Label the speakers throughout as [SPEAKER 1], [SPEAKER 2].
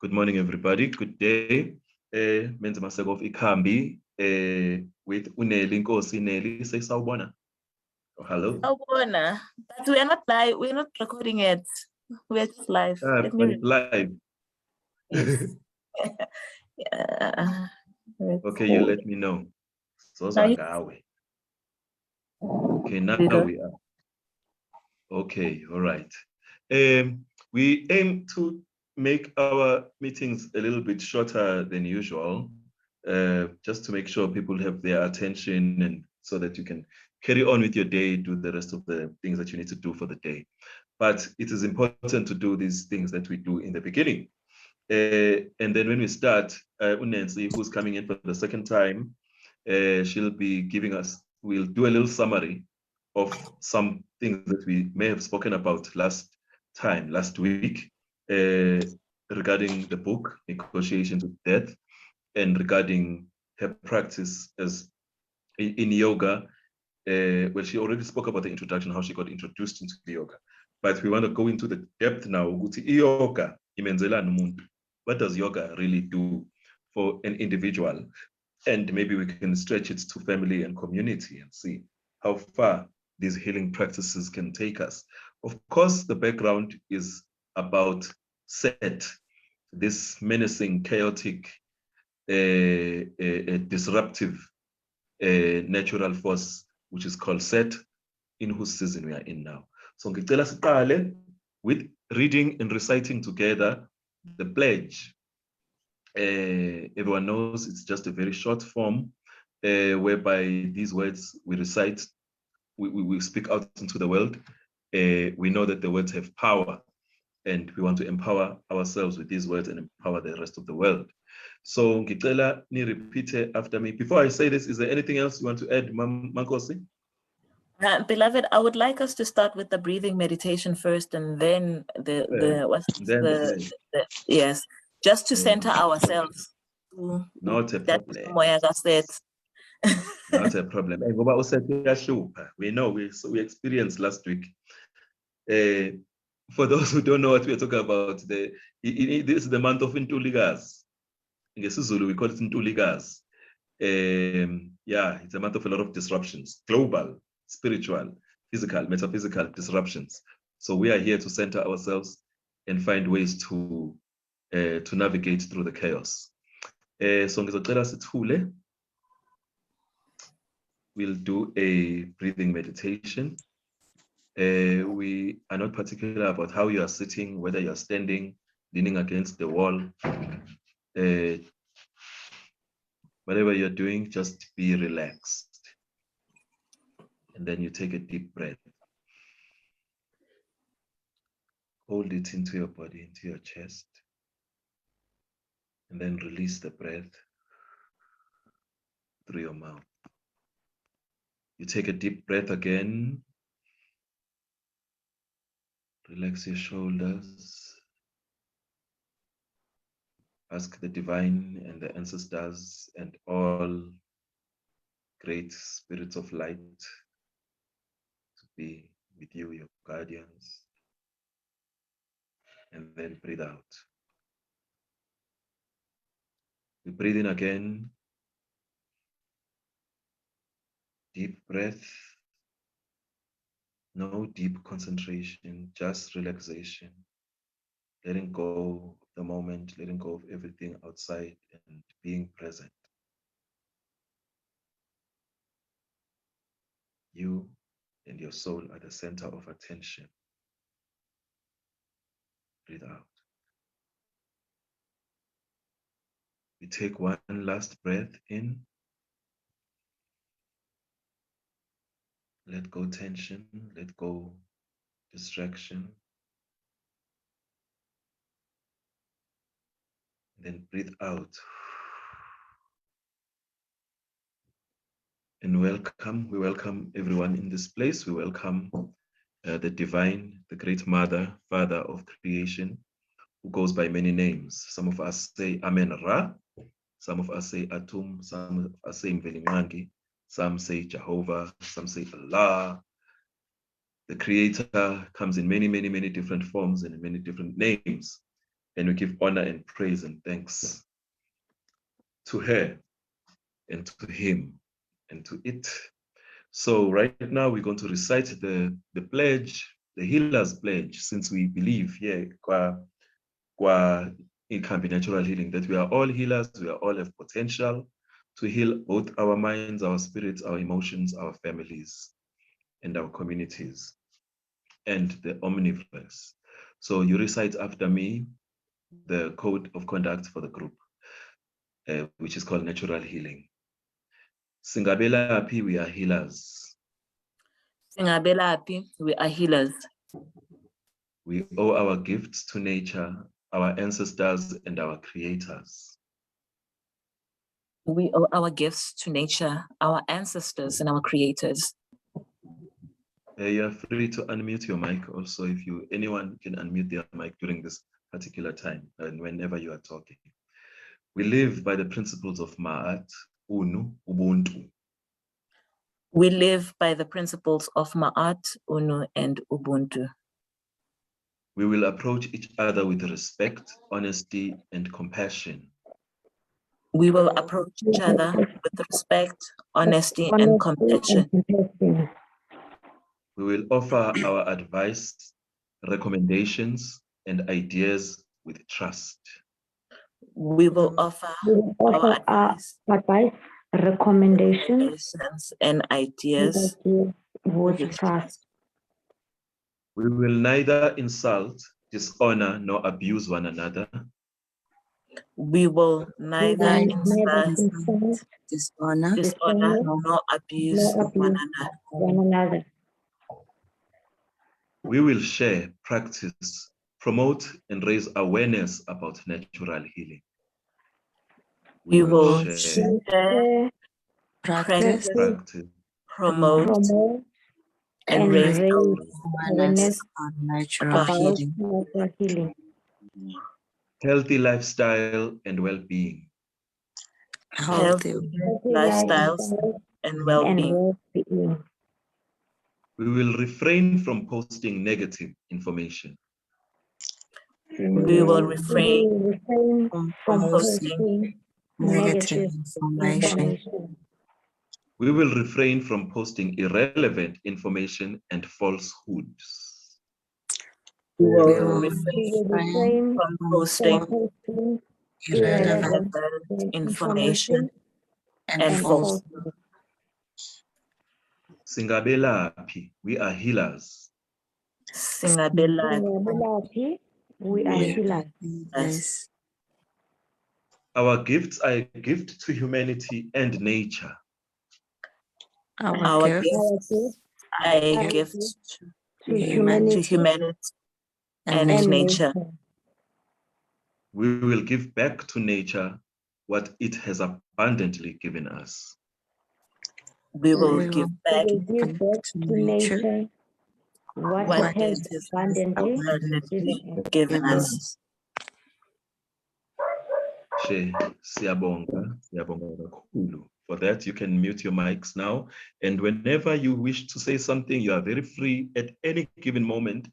[SPEAKER 1] Good morning, everybody. Good day. Menzi Maseko of Ikhambi with Nelly, Nkosi. Nelly, say sawubona. Oh, hello.
[SPEAKER 2] Sawubona, but we are not live. We're not recording it. We're just live. Let me
[SPEAKER 1] live.
[SPEAKER 2] Yes. Yeah.
[SPEAKER 1] Okay, you let me know. So okay, now we are. Okay, all right. We aim to make our meetings a little bit shorter than usual, just to make sure people have their attention and so that you can carry on with your day, do the rest of the things that you need to do for the day. But it is important to do these things that we do in the beginning. And then when we start, Nancy, who's coming in for the second time, she'll be giving us, we'll do a little summary of some things that we may have spoken about last week, regarding the book, Negotiations with Death, and regarding her practice as in yoga. Well, she already spoke about the introduction, how she got introduced into the yoga. But we want to go into the depth now. Yoga, what does yoga really do for an individual? And maybe we can stretch it to family and community and see how far these healing practices can take us. Of course, the background is about Set, this menacing, chaotic, disruptive natural force, which is called Set, in whose season we are in now. So ngicela siqale with reading and reciting together the pledge. Everyone knows it's just a very short form, whereby these words we recite, we speak out into the world. We know that the words have power, and we want to empower ourselves with these words and empower the rest of the world. So ngicela ni repeat after me. Before I say this, is there anything else you want to add, Nkosi?
[SPEAKER 2] Beloved, I would like us to start with the breathing meditation first, and then yes, just to center ourselves.
[SPEAKER 1] Not a problem. Not a problem. We know, we experienced last week. For those who don't know what we're talking about, this is the month of Ntuligas. In Zulu, we call it Ntuligas. Yeah, it's a month of a lot of disruptions, global, spiritual, physical, metaphysical disruptions. So we are here to center ourselves and find ways to navigate through the chaos. So we'll do a breathing meditation. We are not particular about how you are sitting, whether you are standing, leaning against the wall. Whatever you're doing, just be relaxed. And then you take a deep breath. Hold it into your body, into your chest. And then release the breath through your mouth. You take a deep breath again. Relax your shoulders. Ask the divine and the ancestors and all great spirits of light to be with you, your guardians. And then breathe out. We breathe in again. Deep breath. No deep concentration, just relaxation. Letting go of the moment, letting go of everything outside and being present. You and your soul are the center of attention. Breathe out. We take one last breath in. Let go tension, let go distraction. Then breathe out. And welcome, we welcome everyone in this place. We welcome the divine, the great mother, father of creation, who goes by many names. Some of us say Amen Ra, some of us say Atum, some of us say Mvelingangi, some say Jehovah, some say Allah. The creator comes in many, many, many different forms and in many different names. and we give honor and praise and thanks to her and to him and to it. So right now we're going to recite the pledge, the healer's pledge, since we believe here, Ikhambi natural healing, that we are all healers, we are all have potential to heal both our minds, our spirits, our emotions, our families, and our communities, and the omniverse. So you recite after me the code of conduct for the group, which is called natural healing. Singabelaphi, we are healers.
[SPEAKER 2] Singabelaphi, we are healers.
[SPEAKER 1] We owe our gifts to nature, our ancestors, and our creators.
[SPEAKER 2] We owe our gifts to nature, our ancestors, and our creators.
[SPEAKER 1] You are free to unmute your mic also if anyone can unmute their mic during this particular time and whenever you are talking. We live by the principles of Ma'at, Unu, Ubuntu.
[SPEAKER 2] We live by the principles of Ma'at, Unu, and Ubuntu.
[SPEAKER 1] We will approach each other with respect, honesty, and compassion.
[SPEAKER 2] We will approach each other with respect, honesty, and compassion.
[SPEAKER 1] We will offer our advice, recommendations, and ideas with trust.
[SPEAKER 2] We will offer our advice,
[SPEAKER 3] recommendations,
[SPEAKER 2] and ideas
[SPEAKER 3] with trust.
[SPEAKER 1] We will neither insult, dishonor, nor abuse one another.
[SPEAKER 2] We will neither insult, dishonor, nor abuse one another.
[SPEAKER 1] We will share, practice, promote, and raise awareness about natural healing.
[SPEAKER 2] We will share, practice, promote, and raise awareness
[SPEAKER 3] on natural healing.
[SPEAKER 1] Healthy lifestyle and well-being.
[SPEAKER 2] Healthy lifestyles and well-being.
[SPEAKER 1] We will refrain from posting negative information.
[SPEAKER 2] We will refrain from posting
[SPEAKER 3] negative information.
[SPEAKER 1] We will refrain from posting irrelevant information and falsehoods.
[SPEAKER 2] We will refrain from posting irrelevant information and falsehood.
[SPEAKER 1] Singabelaphi, we are healers.
[SPEAKER 2] Singabelaphi,
[SPEAKER 3] we are healers.
[SPEAKER 1] Our gifts are a gift to humanity and nature.
[SPEAKER 2] Our gifts are a gift to humanity and nature.
[SPEAKER 1] We will give back to nature what it has abundantly given us.
[SPEAKER 2] We will give back to nature what it has abundantly given us.
[SPEAKER 1] Siyabonga kakhulu. For that, you can mute your mics now. And whenever you wish to say something, you are very free at any given moment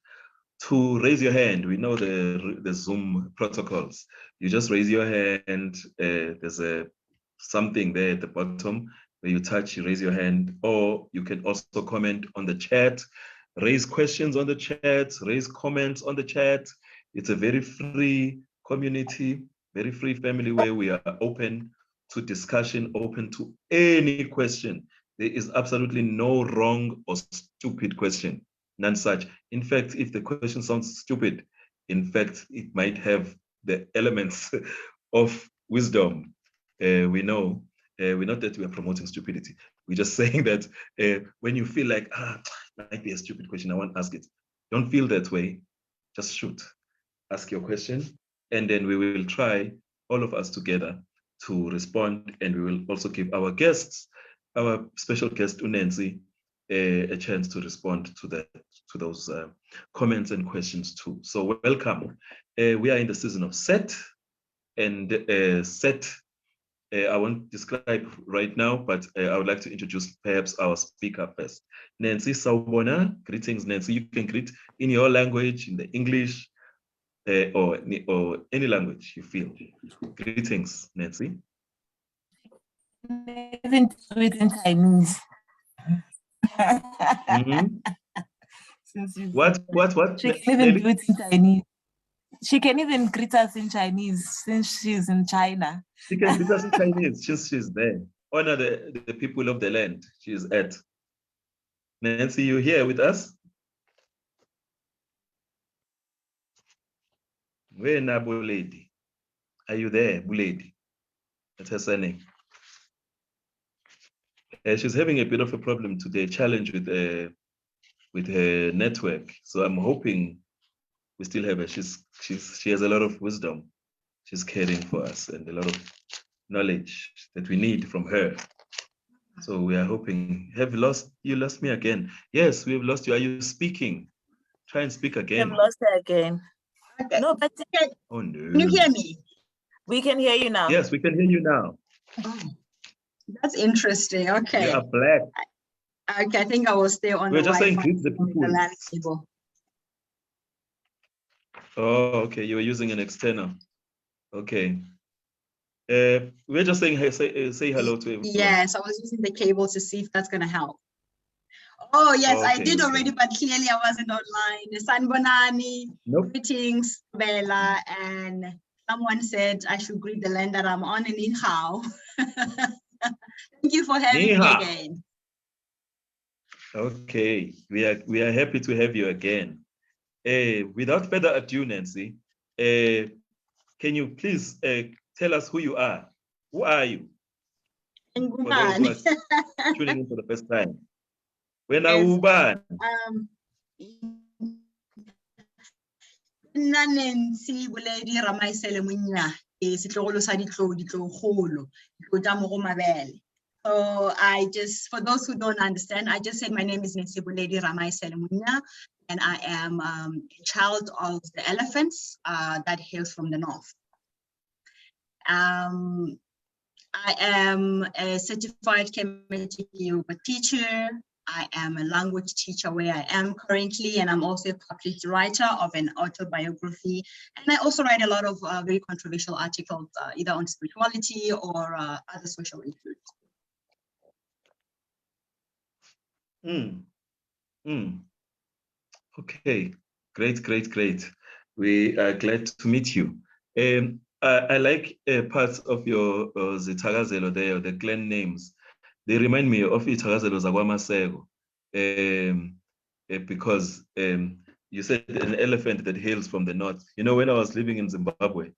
[SPEAKER 1] to raise your hand. We know the Zoom protocols. You just raise your hand. There's something there at the bottom where you touch, you raise your hand, or you can also comment on the chat, raise questions on the chat, raise comments on the chat. It's a very free community, very free family where we are open to discussion, open to any question. There is absolutely no wrong or stupid question, none such. In fact, if the question sounds stupid, in fact, it might have the elements of wisdom. We know not that we are promoting stupidity. We're just saying that when you feel like, might be a stupid question, I won't ask it. Don't feel that way. Just shoot. Ask your question, and then we will try, all of us together, to respond, and we will also give our guests, our special guest Menzi, a chance to respond to those comments and questions too. So welcome. We are in the season of Set, and Set, I won't describe right now, but I would like to introduce perhaps our speaker first. Nancy Sawubona, greetings Nancy. You can greet in your language, in the English, or any language you feel. Greetings, Nancy.
[SPEAKER 2] Even do it in Chinese.
[SPEAKER 1] What?
[SPEAKER 2] She can even do it in Chinese. She can even greet us in Chinese since she's in China.
[SPEAKER 1] She can greet us in Chinese since she's there. Honor the people of the land she's at. Nancy, you here with us? Where na Buledi? Are you there, Buledi? That's her surname. She's having a bit of a problem today, challenge with her network. So I'm hoping we still have her. She has a lot of wisdom. She's caring for us and a lot of knowledge that we need from her. So we are hoping. You lost me again? Yes, we've lost you. Are you speaking? Try and speak again.
[SPEAKER 2] We've lost her again.
[SPEAKER 4] Okay.
[SPEAKER 2] No, but
[SPEAKER 1] Oh no.
[SPEAKER 4] Can you hear me?
[SPEAKER 2] We can hear you now.
[SPEAKER 1] Yes, we can hear you now.
[SPEAKER 4] Oh, that's interesting. Okay.
[SPEAKER 1] You are black.
[SPEAKER 4] Okay, I think I will stay on
[SPEAKER 1] We're
[SPEAKER 4] the
[SPEAKER 1] just saying
[SPEAKER 4] Wi-Fi
[SPEAKER 1] greet the
[SPEAKER 4] on
[SPEAKER 1] people.
[SPEAKER 4] the LAN cable.
[SPEAKER 1] Oh, okay. You were using an external. Okay. We're just saying say hello to everyone.
[SPEAKER 4] Yes, I was using the cable to see if that's going to help. Oh, yes, I
[SPEAKER 1] Okay,
[SPEAKER 4] did
[SPEAKER 1] okay.
[SPEAKER 4] already, but clearly I wasn't online. Sanbonani,
[SPEAKER 1] Nope.
[SPEAKER 4] greetings, Bella, and someone said I should greet the land that I'm on in Inhao. Thank you for having
[SPEAKER 1] Ni
[SPEAKER 4] me
[SPEAKER 1] hao.
[SPEAKER 4] again.
[SPEAKER 1] Okay, we are happy to have you again. Without further ado, Nancy, can you please tell us who you are? Who are you? For those who are tuning in for the first time. When are you born?
[SPEAKER 4] Nancy Buledi Ramaisele Munya is Tlogolo Sadiklo Ditlogolo, Damo Mabel. So for those who don't understand, I just said my name is Nancy Buledi Ramaisele Munya, and I am a child of the elephants that hails from the north. I am a certified chemistry yoga teacher. I am a language teacher where I am currently, and I'm also a published writer of an autobiography. And I also write a lot of very controversial articles, either on spirituality or other social issues.
[SPEAKER 1] Okay, great. We are glad to meet you. I like parts of your Zithakazelo there, the clan names. They remind me of Ithakazelo zakwa Maseko, because you said an elephant that hails from the north. You know, when I was living in Zimbabwe,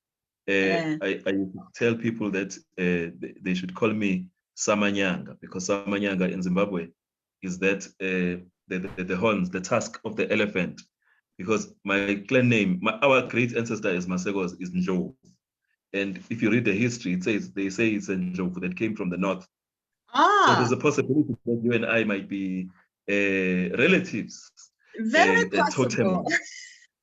[SPEAKER 1] I used to tell people that they should call me Samanyanga, because Samanyanga in Zimbabwe is that the horns, the tusk of the elephant. Because my clan name, our great ancestor is Maseko, is Njovu. And if you read the history, they say it's a Njovu that came from the north. So there's a possibility that you and I might be relatives.
[SPEAKER 4] Very possible.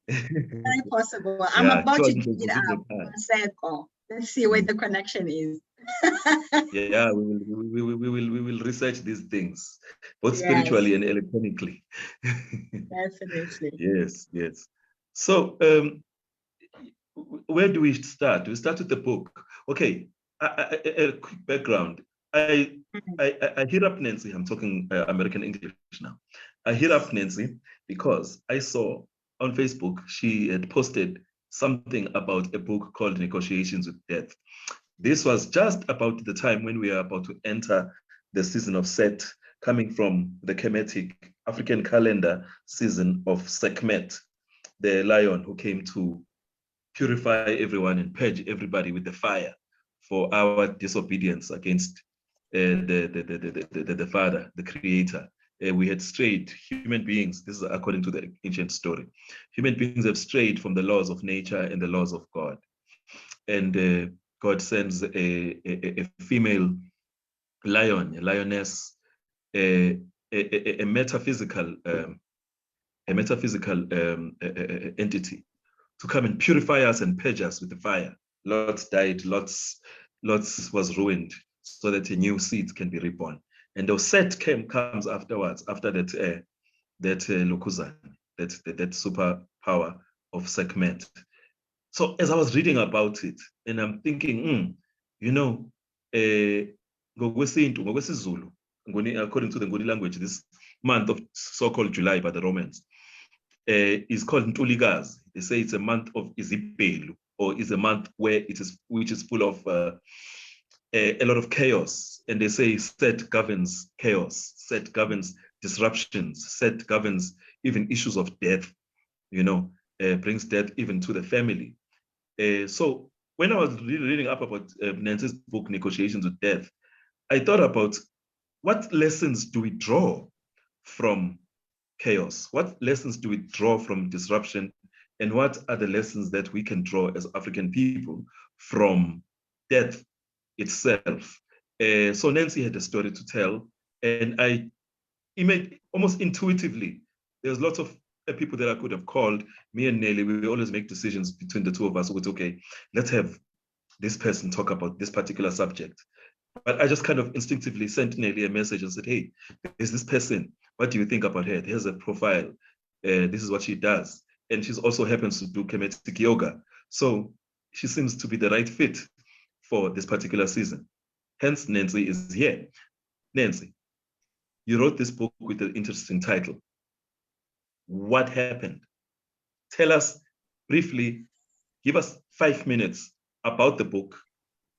[SPEAKER 4] Very possible. I'm about to dig it up. Maseko. Let's see where the connection is.
[SPEAKER 1] Yeah, we will research these things, both spiritually and electronically.
[SPEAKER 4] Definitely.
[SPEAKER 1] Yes. So where do we start? We start with the book. Okay, a quick background. I hear up Nancy. I'm talking American English now. I hear up Nancy because I saw on Facebook she had posted something about a book called Negotiations with Death. This was just about the time when we are about to enter the season of Set, coming from the Kemetic African calendar season of Sekhmet, the lion who came to purify everyone and purge everybody with the fire for our disobedience against the Father, the Creator. We had strayed, human beings, this is according to the ancient story, human beings have strayed from the laws of nature and the laws of God. And God sends a female lion, a lioness, a metaphysical entity to come and purify us and purge us with the fire. Lots died, lots was ruined, so that a new seed can be reborn. And the Set comes afterwards, after that Lokuzan, that superpower of Sekhmet. So as I was reading about it, and I'm thinking, ngokwesiZulu, according to the Nguni language, this month of so-called July by the Romans is called Ntulikazi. They say it's a month of Izipelu, or is a month which is full of a lot of chaos. And they say Set governs chaos, Set governs disruptions, Set governs even issues of death, brings death even to the family. So when I was reading up about Nancy's book, Negotiations with Death, I thought about what lessons do we draw from chaos? What lessons do we draw from disruption? And what are the lessons that we can draw as African people from death itself? So Nancy had a story to tell, and almost intuitively, there's lots of people that I could have called. Me and Nelly, we always make decisions between the two of us. With okay, let's have this person talk about this particular subject. But I just kind of instinctively sent Nelly a message and said, hey, there's this person. What do you think about her? Here's a profile. This is what she does. And she also happens to do kinetic yoga. So she seems to be the right fit for this particular season. Hence, Nancy is here. Nancy, you wrote this book with an interesting title. What happened? Tell us briefly, give us 5 minutes about the book.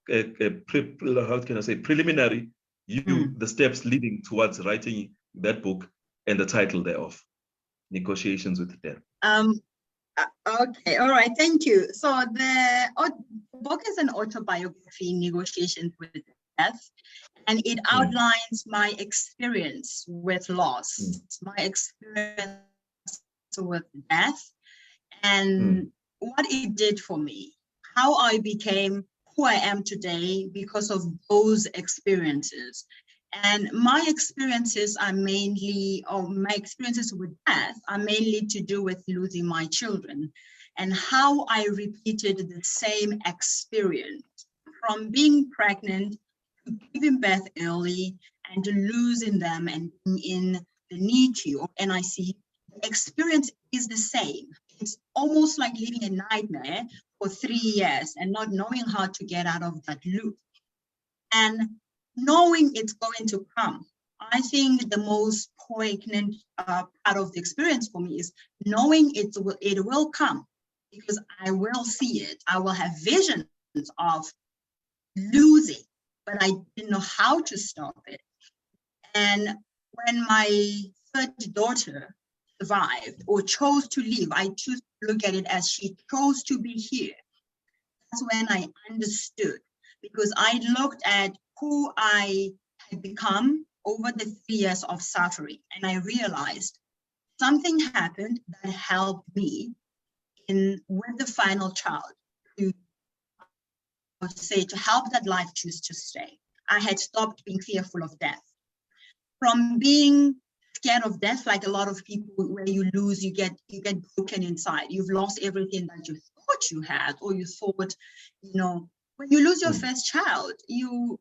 [SPEAKER 1] How can I say, preliminary, the steps leading towards writing that book and the title thereof, Negotiations with Death.
[SPEAKER 4] Okay, all right, thank you. So the book is an autobiography, Negotiations with Death, and it outlines my experience with loss, my experience with death, and what it did for me, how I became who I am today because of those experiences. And my experiences are mainly, or my experiences with death are mainly to do with losing my children and how I repeated the same experience from being pregnant to giving birth early and to losing them and being in the NICU or NIC. The experience is the same. It's almost like living a nightmare for 3 years and not knowing how to get out of that loop. And knowing it's going to come. I think the most poignant part of the experience for me is knowing it will come, because I will see it. I will have visions of losing, but I didn't know how to stop it. And when my third daughter survived or chose to leave, I choose to look at it as she chose to be here. That's when I understood, because I looked at who I had become over the 3 years of suffering, and I realized something happened that helped me with the final child to help that life choose to stay. I had stopped being fearful of death. From being scared of death, like a lot of people, where you lose, you get broken inside. You've lost everything that you thought you had, or you thought, when you lose your first child, you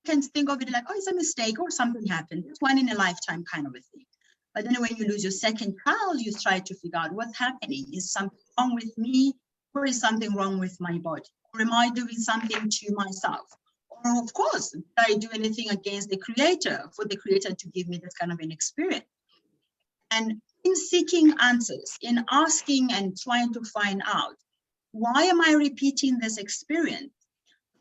[SPEAKER 4] can think of it like, oh, it's a mistake or something happened. It's one in a lifetime kind of a thing. But then when you lose your second child, you try to figure out what's happening. Is something wrong with me, or is something wrong with my body? Or am I doing something to myself? Or of course, did I do anything against the Creator, for the Creator to give me this kind of an experience? And in seeking answers, in asking and trying to find out, why am I repeating this experience?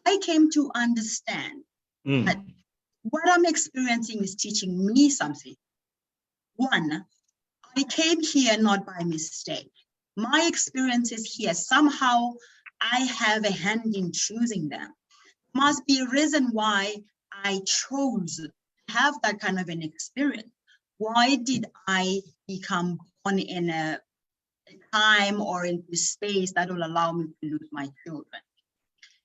[SPEAKER 4] I came to understand that what I'm experiencing is teaching me something. One, I came here not by mistake. My experiences here, somehow I have a hand in choosing them. Must be a reason why I chose to have that kind of an experience. Why did I become born in a time or in a space that will allow me to lose my children?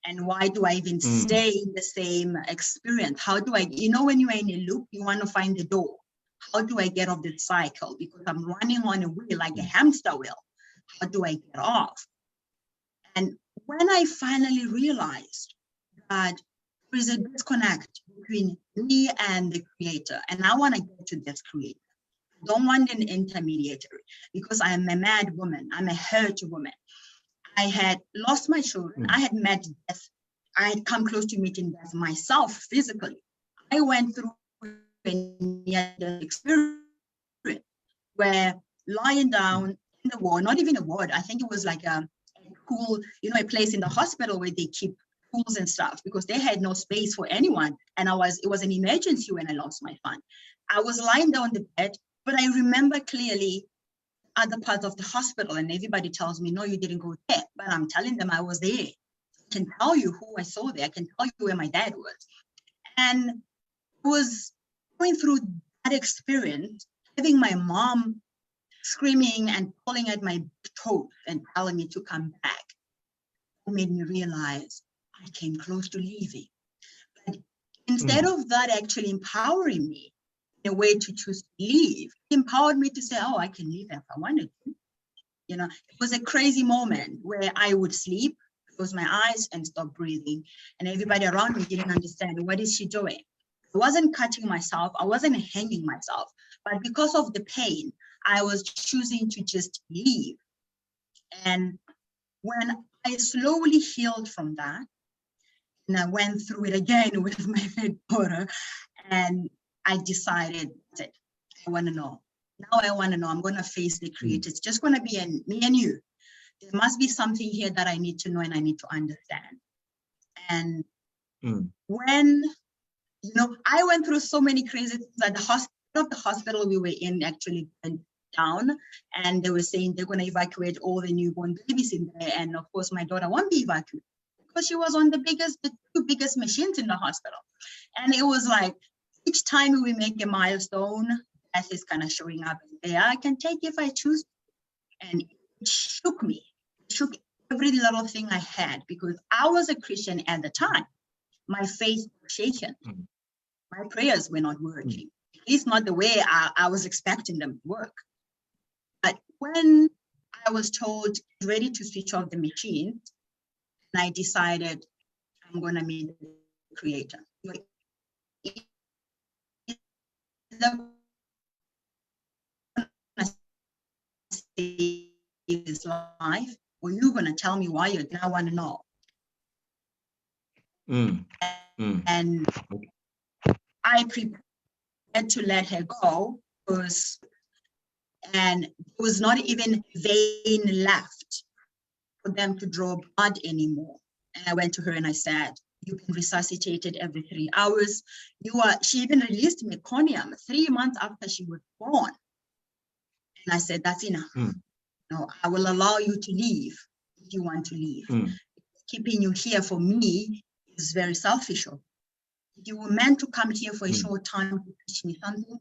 [SPEAKER 4] And why do I even stay in the same experience? How do I, when you're in a loop, you want to find the door. How do I get off this cycle? Because I'm running on a wheel, like a hamster wheel. How do I get off? And when I finally realized that there is a disconnect between me and the Creator, and I want to get to this Creator. I don't want an intermediary, because I am a mad woman. I'm a hurt woman. I had lost my children. I had met death. I had come close to meeting death myself physically. I went through a near-death experience where lying down in the ward, not even a ward, I think it was like a pool, a place in the hospital where they keep pools and stuff, because they had no space for anyone. And it was an emergency when I lost my son. I was lying down on the bed, but I remember clearly other parts of the hospital, and everybody tells me, no, you didn't go there. But I'm telling them I was there. I can tell you who I saw there. I can tell you where my dad was. And I was going through that experience, having my mom screaming and pulling at my throat and telling me to come back. It made me realize I came close to leaving. But instead of that actually empowering me in a way to choose to leave, it empowered me to say, oh, I can leave if I wanted to. It was a crazy moment where I would sleep, close my eyes and stop breathing. And everybody around me didn't understand, what is she doing? I wasn't cutting myself, I wasn't hanging myself, but because of the pain, I was choosing to just leave. And when I slowly healed from that, and I went through it again with my third daughter, and I decided that I want to know. Now I want to know. I'm going to face the Creator. It's just going to be me and you. There must be something here that I need to know and I need to understand. And when, I went through so many crazy things at the hospital we were in actually went down, and they were saying they're going to evacuate all the newborn babies in there. And of course, my daughter won't be evacuated because she was on the two biggest machines in the hospital. And it was like, each time we make a milestone, death is kind of showing up there. I can take if I choose. And it shook me. It shook every little thing I had, because I was a Christian at the time. My faith was shaken. My prayers were not working. At least not the way I was expecting them to work. But when I was told, ready to switch off the machine, and I decided I'm going to meet the Creator. His life, or you're going to tell me why you're going to want to know. And I prepared to let her go, and there was not even vein left for them to draw blood anymore. And I went to her and I said, you've been resuscitated every 3 hours. She even released meconium 3 months after she was born. And I said, that's enough. No, I will allow you to leave if you want to leave. Keeping you here for me is very selfish. If you were meant to come here for a short time to teach me something,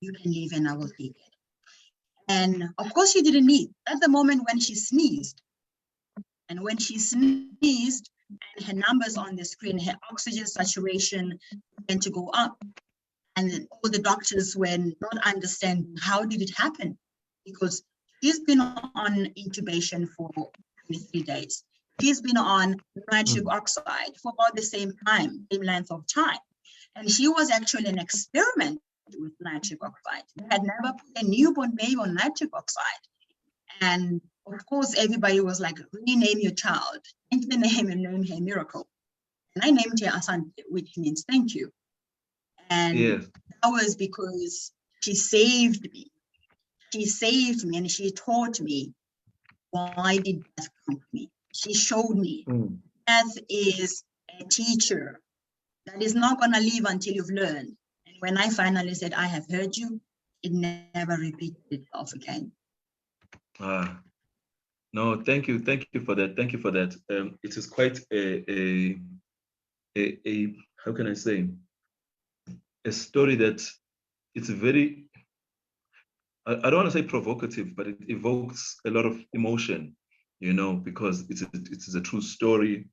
[SPEAKER 4] you can leave and I will take it. And of course she didn't leave. That's the moment when she sneezed. And when she sneezed and her numbers on the screen, her oxygen saturation began to go up. And all the doctors were not understanding, how did it happen? Because she's been on intubation for 23 days. She's been on nitric oxide for about the same length of time. And she was actually an experiment with nitric oxide. They had never put a newborn baby on nitric oxide. And of course, everybody was like, rename your child. Change the name and name her Miracle. And I named her Asante, which means thank you. And that was because she saved me. She saved me and she taught me, why did death come to me? She showed me death is a teacher that is not going to leave until you've learned. And when I finally said, I have heard you, it never repeated itself again.
[SPEAKER 1] No, thank you for that. Thank you for that. It is quite a how can I say, a story that it's very, I don't want to say provocative, but it evokes a lot of emotion, because it is a true story,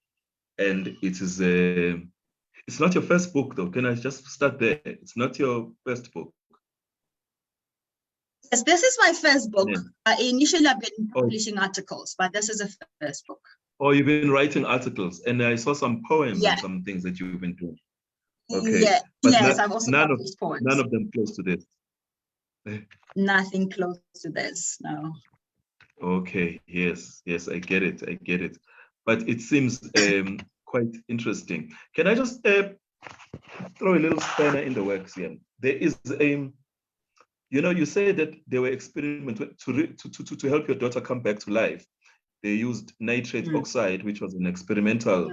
[SPEAKER 1] and it's not your first book though. Can I just start there? It's not your first book.
[SPEAKER 4] Yes, this is my first book. Initially, I've been publishing articles, but this is a first book.
[SPEAKER 1] Oh, you've been writing articles, and I saw some poems and some things that you've been doing. Okay.
[SPEAKER 4] Yeah.
[SPEAKER 1] But
[SPEAKER 4] yes, I've also published poems.
[SPEAKER 1] None of them close to this.
[SPEAKER 4] Nothing close to this, no.
[SPEAKER 1] Okay, yes, I get it. But it seems quite interesting. Can I just throw a little spanner in the works here? There is you say that they were experimenting to help your daughter come back to life. They used nitrate oxide, which was an experimental,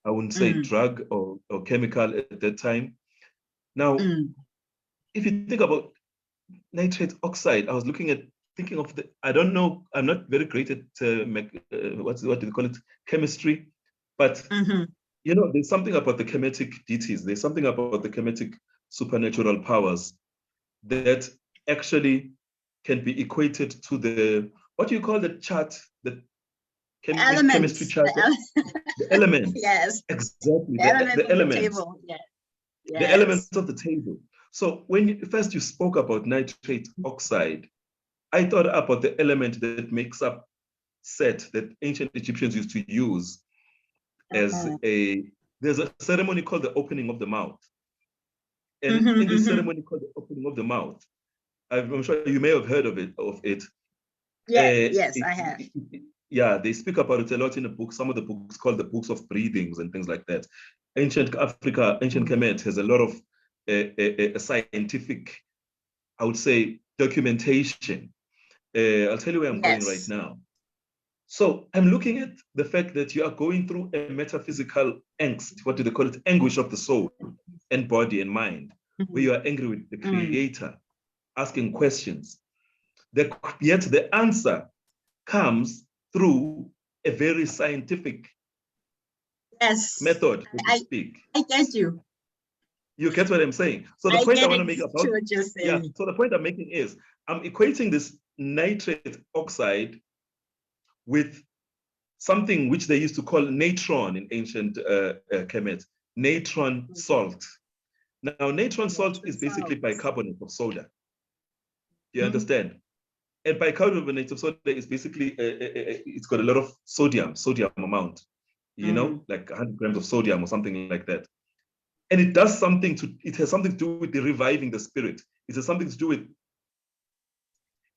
[SPEAKER 1] I wouldn't say drug or chemical at that time. Now, if you think about nitrate oxide, I was thinking of I don't know, I'm not very great at what do they call it, chemistry, but there's something about the chemetic deities, there's something about the chemetic supernatural powers that actually can be equated to what do you call the chart, the chemistry chart? The element.
[SPEAKER 4] Yes.
[SPEAKER 1] Exactly.
[SPEAKER 4] The
[SPEAKER 1] elements.
[SPEAKER 4] Table. Yes.
[SPEAKER 1] The elements of the table. So when you spoke about nitrate oxide, I thought about the element that makes up set that ancient Egyptians used to use as there's a ceremony called the opening of the mouth. And in this ceremony called the opening of the mouth, I'm sure you may have heard of it.
[SPEAKER 4] Yes, I have.
[SPEAKER 1] Yeah, they speak about it a lot in the book. Some of the books called the books of breathings and things like that. Ancient Africa, ancient Kemet has a lot of scientific, I would say, documentation. I'll tell you where I'm going right now. So I'm looking at the fact that you are going through a metaphysical angst, what do they call it? Anguish of the soul and body and mind, where you are angry with the creator, asking questions. Yet the answer comes through a very scientific method, so to speak.
[SPEAKER 4] I get you.
[SPEAKER 1] You get what I'm saying? So the point I want to make about so the point I'm making is I'm equating this nitrate oxide with something which they used to call natron in ancient Kemet, natron salt. Now, natron salt is basically bicarbonate of soda. You understand? And bicarbonate of soda is basically, it's got a lot of sodium amount, like 100 grams of sodium or something like that. And it does something it has something to do with the reviving the spirit. It has something to do with,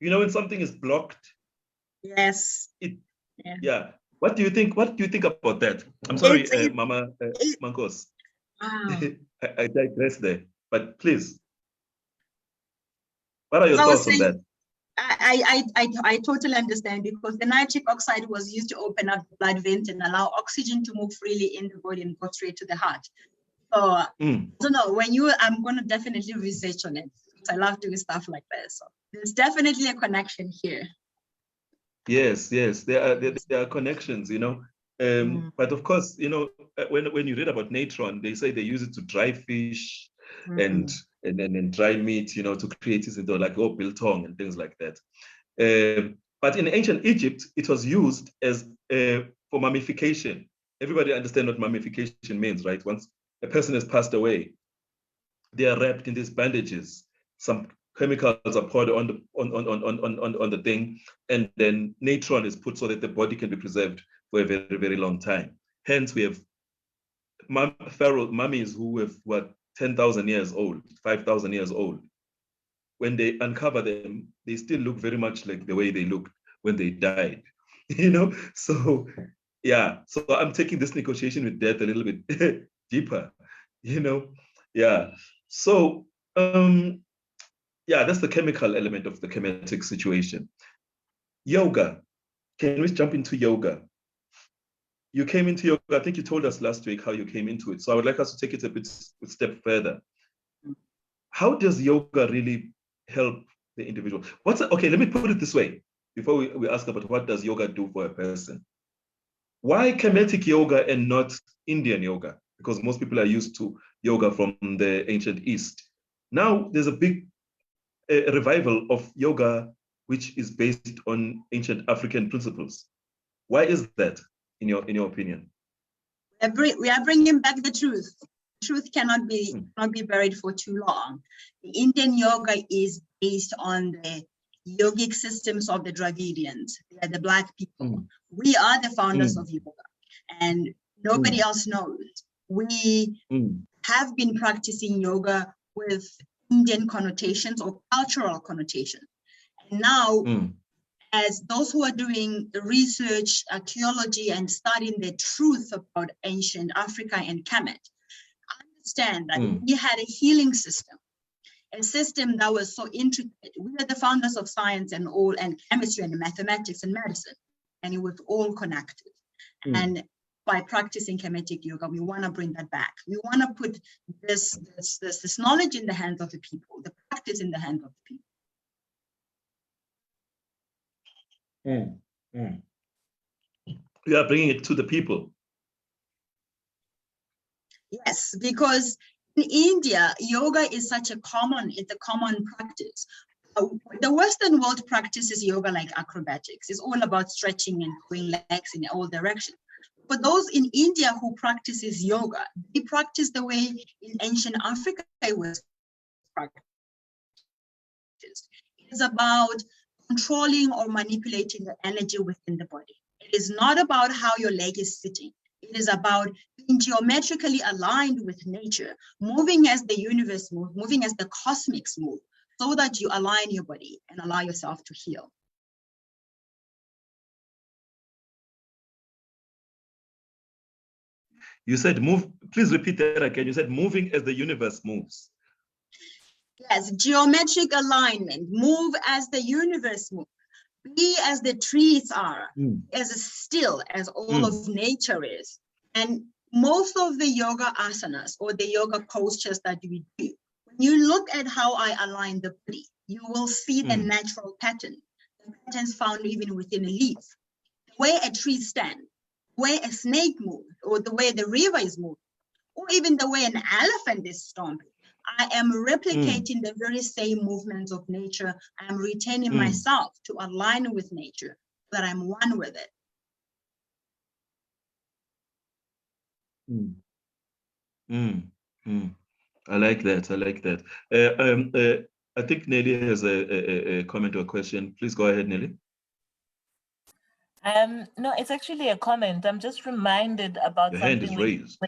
[SPEAKER 1] when something is blocked.
[SPEAKER 4] Yes.
[SPEAKER 1] Yeah. What do you think about that? I'm sorry, Mama Mankos. I digress there, but please. What are your thoughts on that?
[SPEAKER 4] I totally understand, because the nitric oxide was used to open up the blood veins and allow oxygen to move freely in the body and go straight to the heart. So I don't know, I'm going to definitely research on it, because I love doing stuff like this. So there's definitely a connection here.
[SPEAKER 1] Yes, there are connections, but of course, when you read about natron, they say they use it to dry fish and dry meat, to create this into like biltong and things like that. But in ancient Egypt, it was used as for mummification. Everybody understand what mummification means, right? Once a person has passed away, they are wrapped in these bandages. Some chemicals are poured on the thing, and then natron is put so that the body can be preserved for a very, very long time. Hence, we have pharaoh mummies who have 10,000 years old, 5,000 years old. When they uncover them, they still look very much like the way they looked when they died. So yeah. So I'm taking this negotiation with death a little bit deeper. Yeah. So that's the chemical element of the chemetic situation. Yoga. Can we jump into yoga? You came into yoga, I think you told us last week how you came into it. So I would like us to take it a step further. How does yoga really help the individual? Okay, let me put it this way, before we ask about what does yoga do for a person. Why chemetic yoga and not Indian yoga? Because most people are used to yoga from the ancient East. Now there's a big revival of yoga, which is based on ancient African principles. Why is that, in your opinion?
[SPEAKER 4] We are bringing back the truth. Truth cannot be buried for too long. The Indian yoga is based on the yogic systems of the Dravidians. They are the Black people. We are the founders of yoga, and nobody else knows. We have been practicing yoga with Indian connotations or cultural connotations. And now, as those who are doing research, archaeology, and studying the truth about ancient Africa and Kemet, understand that we had a healing system, a system that was so intricate. We are the founders of science and all, and chemistry and mathematics and medicine, and it was all connected. And by practicing Kemetic yoga, we want to bring that back. We want to put this knowledge in the hands of the people, the practice in the hands of the people.
[SPEAKER 1] We are bringing it to the people.
[SPEAKER 4] Yes, because in India, yoga is such a common practice. The Western world practices yoga like acrobatics. It's all about stretching and going legs in all directions. For those in India who practices yoga, they practice the way in ancient Africa it was practiced. It's about controlling or manipulating the energy within the body. It is not about how your leg is sitting. It is about being geometrically aligned with nature, moving as the universe moves, moving as the cosmics move, so that you align your body and allow yourself to heal.
[SPEAKER 1] You said move, please repeat that again. You said moving as the universe moves.
[SPEAKER 4] Yes, geometric alignment, move as the universe moves. Be as the trees are, as still as all of nature is. And most of the yoga asanas or the yoga postures that we do, when you look at how I align the body, you will see the natural pattern, the patterns found even within a leaf, the way a tree stands, the way a snake moves, or the way the river is moving, or even the way an elephant is stomping. I am replicating the very same movements of nature. I am retaining myself to align with nature, so that I'm one with it.
[SPEAKER 1] I like that. I like that. I think Nelly has a comment or a question. Please go ahead, Nelly.
[SPEAKER 2] No, it's actually a comment. I'm just reminded about
[SPEAKER 1] Your
[SPEAKER 2] something.
[SPEAKER 1] hand is raised.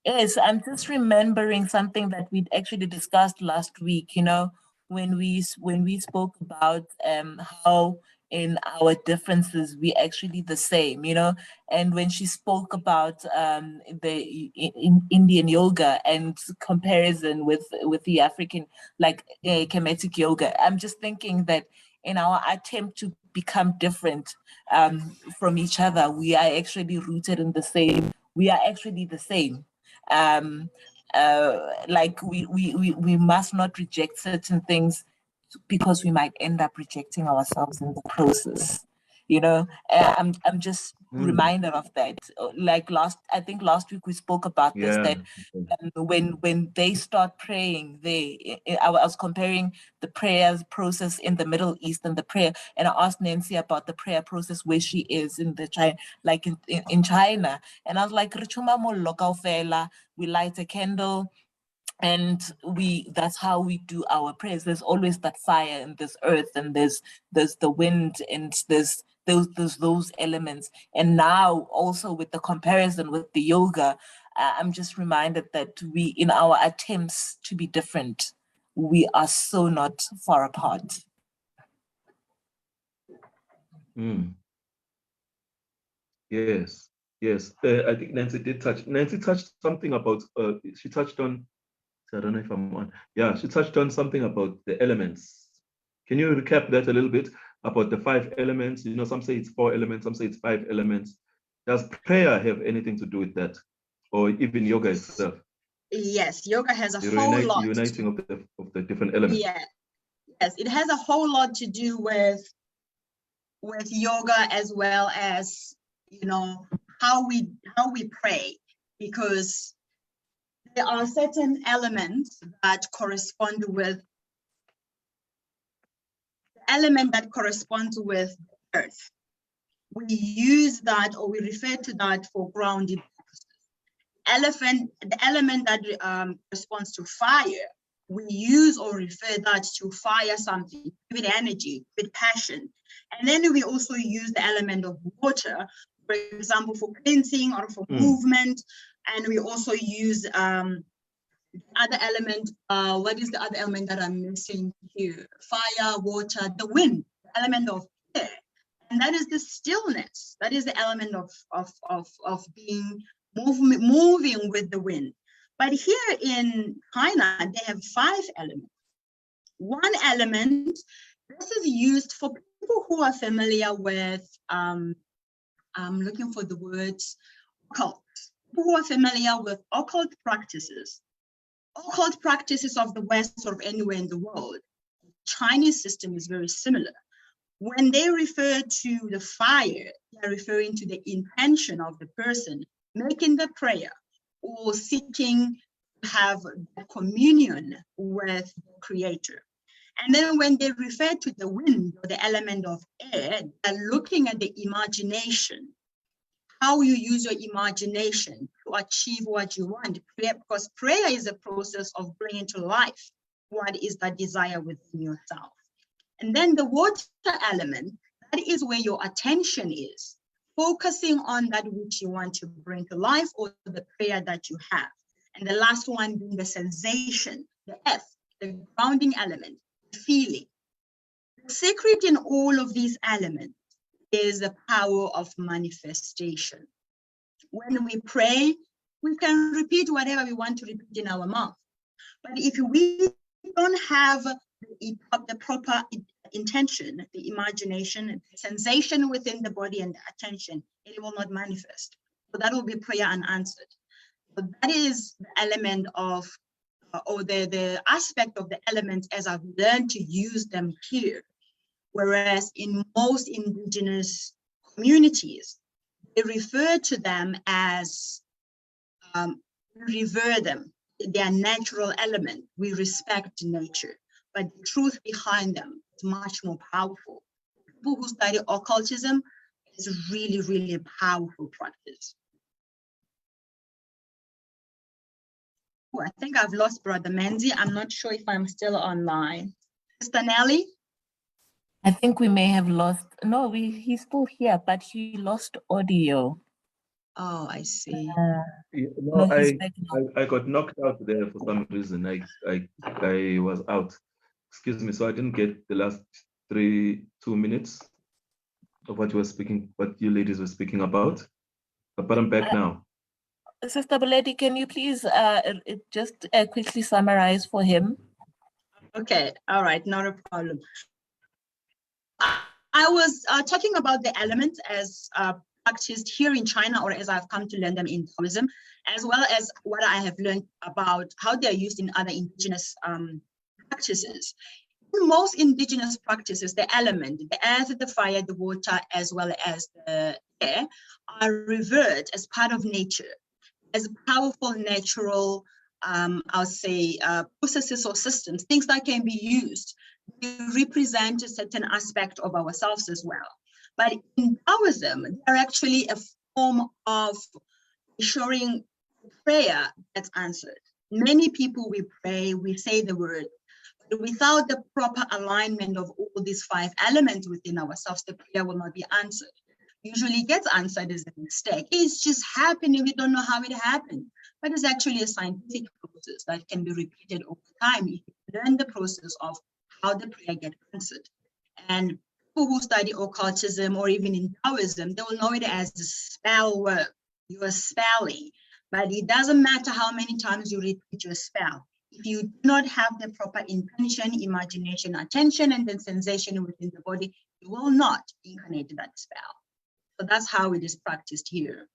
[SPEAKER 2] Yes, I'm just remembering something that we'd actually discussed last week, you know, when we spoke about how in our differences we actually the same, you know, and when she spoke about in Indian yoga and comparison with the African, like Kemetic yoga, I'm just thinking that in our attempt to become different from each other, we are actually rooted in the same. We are actually the same. Like we must not reject certain things because we might end up rejecting ourselves in the process, you know. I'm just reminded of that. Like I think last week we spoke about this, that when they start praying, I was comparing the prayers process in the Middle East and the prayer, and I asked Nancy about the prayer process where she is in the China, like in China, and I was like, we light a candle, and that's how we do our prayers. There's always that fire in this earth, and there's the wind, and there's those elements. And now also with the comparison with the yoga, I'm just reminded that we, in our attempts to be different, we are so not far apart.
[SPEAKER 1] Yes, yes. I think Nancy touched something about, she touched on, I don't know if I'm on. Yeah, she touched on something about the elements. Can you recap that a little bit about the 5 elements? You know, some say it's 4 elements, some say it's 5 elements. Does prayer have anything to do with that? Or even yoga itself?
[SPEAKER 4] Yes, yoga has a whole lot.
[SPEAKER 1] Uniting of the different elements.
[SPEAKER 4] Yeah, yes, it has a whole lot to do with yoga, as well as, you know, how we pray, because there are certain elements that correspond with earth. We use that, or we refer to that for grounding purposes. The element that responds to fire, we use or refer that to fire something with energy, with passion. And then we also use the element of water, for example, for cleansing or for movement. And we also use other element. What is the other element that I'm missing here? Fire, water, the wind. element of air, and that is the stillness. That is the element of being moving with the wind. But here in China, they have 5 elements. One element, this is used for people who are familiar with, I'm looking for the words, occult. People who are familiar with occult practices of the West or anywhere in the world. Chinese system is very similar. When they refer to the fire, they're referring to the intention of the person making the prayer or seeking to have a communion with the Creator. And then when they refer to the wind or the element of air, they're looking at the imagination, how you use your imagination to achieve what you want. Prayer, because prayer is a process of bringing to life what is that desire within yourself. And then the water element, that is where your attention is, focusing on that which you want to bring to life or the prayer that you have. And the last one being the sensation, the F, the grounding element, the feeling. The secret in all of these elements is the power of manifestation. When we pray, we can repeat whatever we want to repeat in our mouth. But if we don't have the proper intention, the imagination, the sensation within the body and the attention, it will not manifest. So that will be prayer unanswered. So that is the element of, or the aspect of the elements as I've learned to use them here. Whereas in most indigenous communities, they refer to them as, revere them, their natural element. We respect nature, but the truth behind them is much more powerful. People who study occultism is really, really a powerful practice. Oh, I think I've lost Brother Menzi. I'm not sure if I'm still online. Sister Nelly?
[SPEAKER 2] I think we may have lost, no, he's still here, but he lost audio.
[SPEAKER 4] Oh, I see.
[SPEAKER 1] No,
[SPEAKER 2] No, he's back now.
[SPEAKER 1] I got knocked out there for some reason. I was out. Excuse me. So I didn't get the last 2 minutes of what you ladies were speaking about. But I'm back now.
[SPEAKER 2] Sister Boledi, can you please just quickly summarize for him?
[SPEAKER 4] Okay, all right, not a problem. I was talking about the elements as practiced here in China, or as I've come to learn them in Taoism, as well as what I have learned about how they're used in other indigenous practices. In most indigenous practices, the element, the earth, the fire, the water, as well as the air, are revered as part of nature, as powerful natural, I'll say, processes or systems, things that can be used to represent a certain aspect of ourselves as well. But in Taoism, they're actually a form of ensuring prayer that's answered. Many people, we pray, we say the word, but without the proper alignment of all these 5 elements within ourselves, the prayer will not be answered. Usually gets answered as a mistake. It's just happening, we don't know how it happened. But it's actually a scientific process that can be repeated over time if you learn the process of how the prayer gets answered. And people who study occultism or even in Taoism, they will know it as the spell work. You are spelling, but it doesn't matter how many times you repeat your spell. If you do not have the proper intention, imagination, attention, and then sensation within the body, you will not incarnate that spell. So that's how it is practiced here.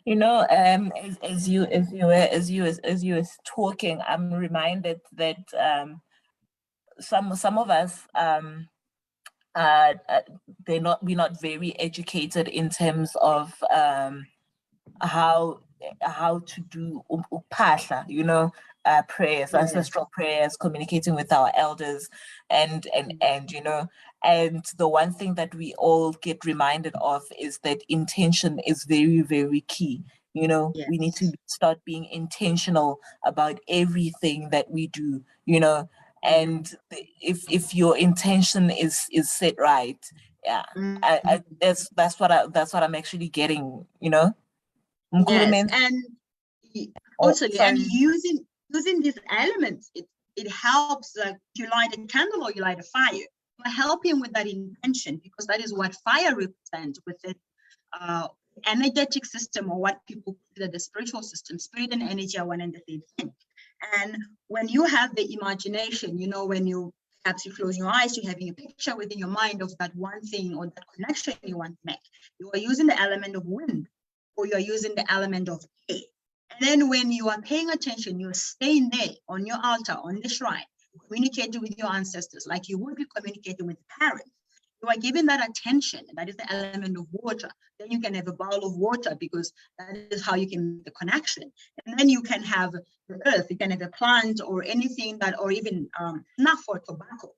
[SPEAKER 2] You know, as you were talking, I'm reminded that some of us we're not very educated in terms of how to do upahla, you know, prayers, ancestral prayers, communicating with our elders, and you know, and the one thing that we all get reminded of is that intention is very, very key. You know, we need to start being intentional about everything that we do, you know, and if your intention is set right, yeah, that's what I'm actually getting, you know.
[SPEAKER 4] Yes, and also, and using using these elements, it helps, like if you light a candle or you light a fire, you're helping with that intention, because that is what fire represents with it. Energetic system, or what people consider the spiritual system. Spirit and energy are one and the same thing. And when you have the imagination, you know, when you perhaps you close your eyes, you're having a picture within your mind of that one thing or that connection you want to make. You are using the element of wind, or you're using the element of air. And then when you are paying attention, you're staying there on your altar, on the shrine, communicating with your ancestors like you would be communicating with parents. You are giving that attention, and that is the element of water. Then you can have a bowl of water, because that is how you can make the connection. And then you can have the earth, you can have a plant or anything that, or even snuff or tobacco.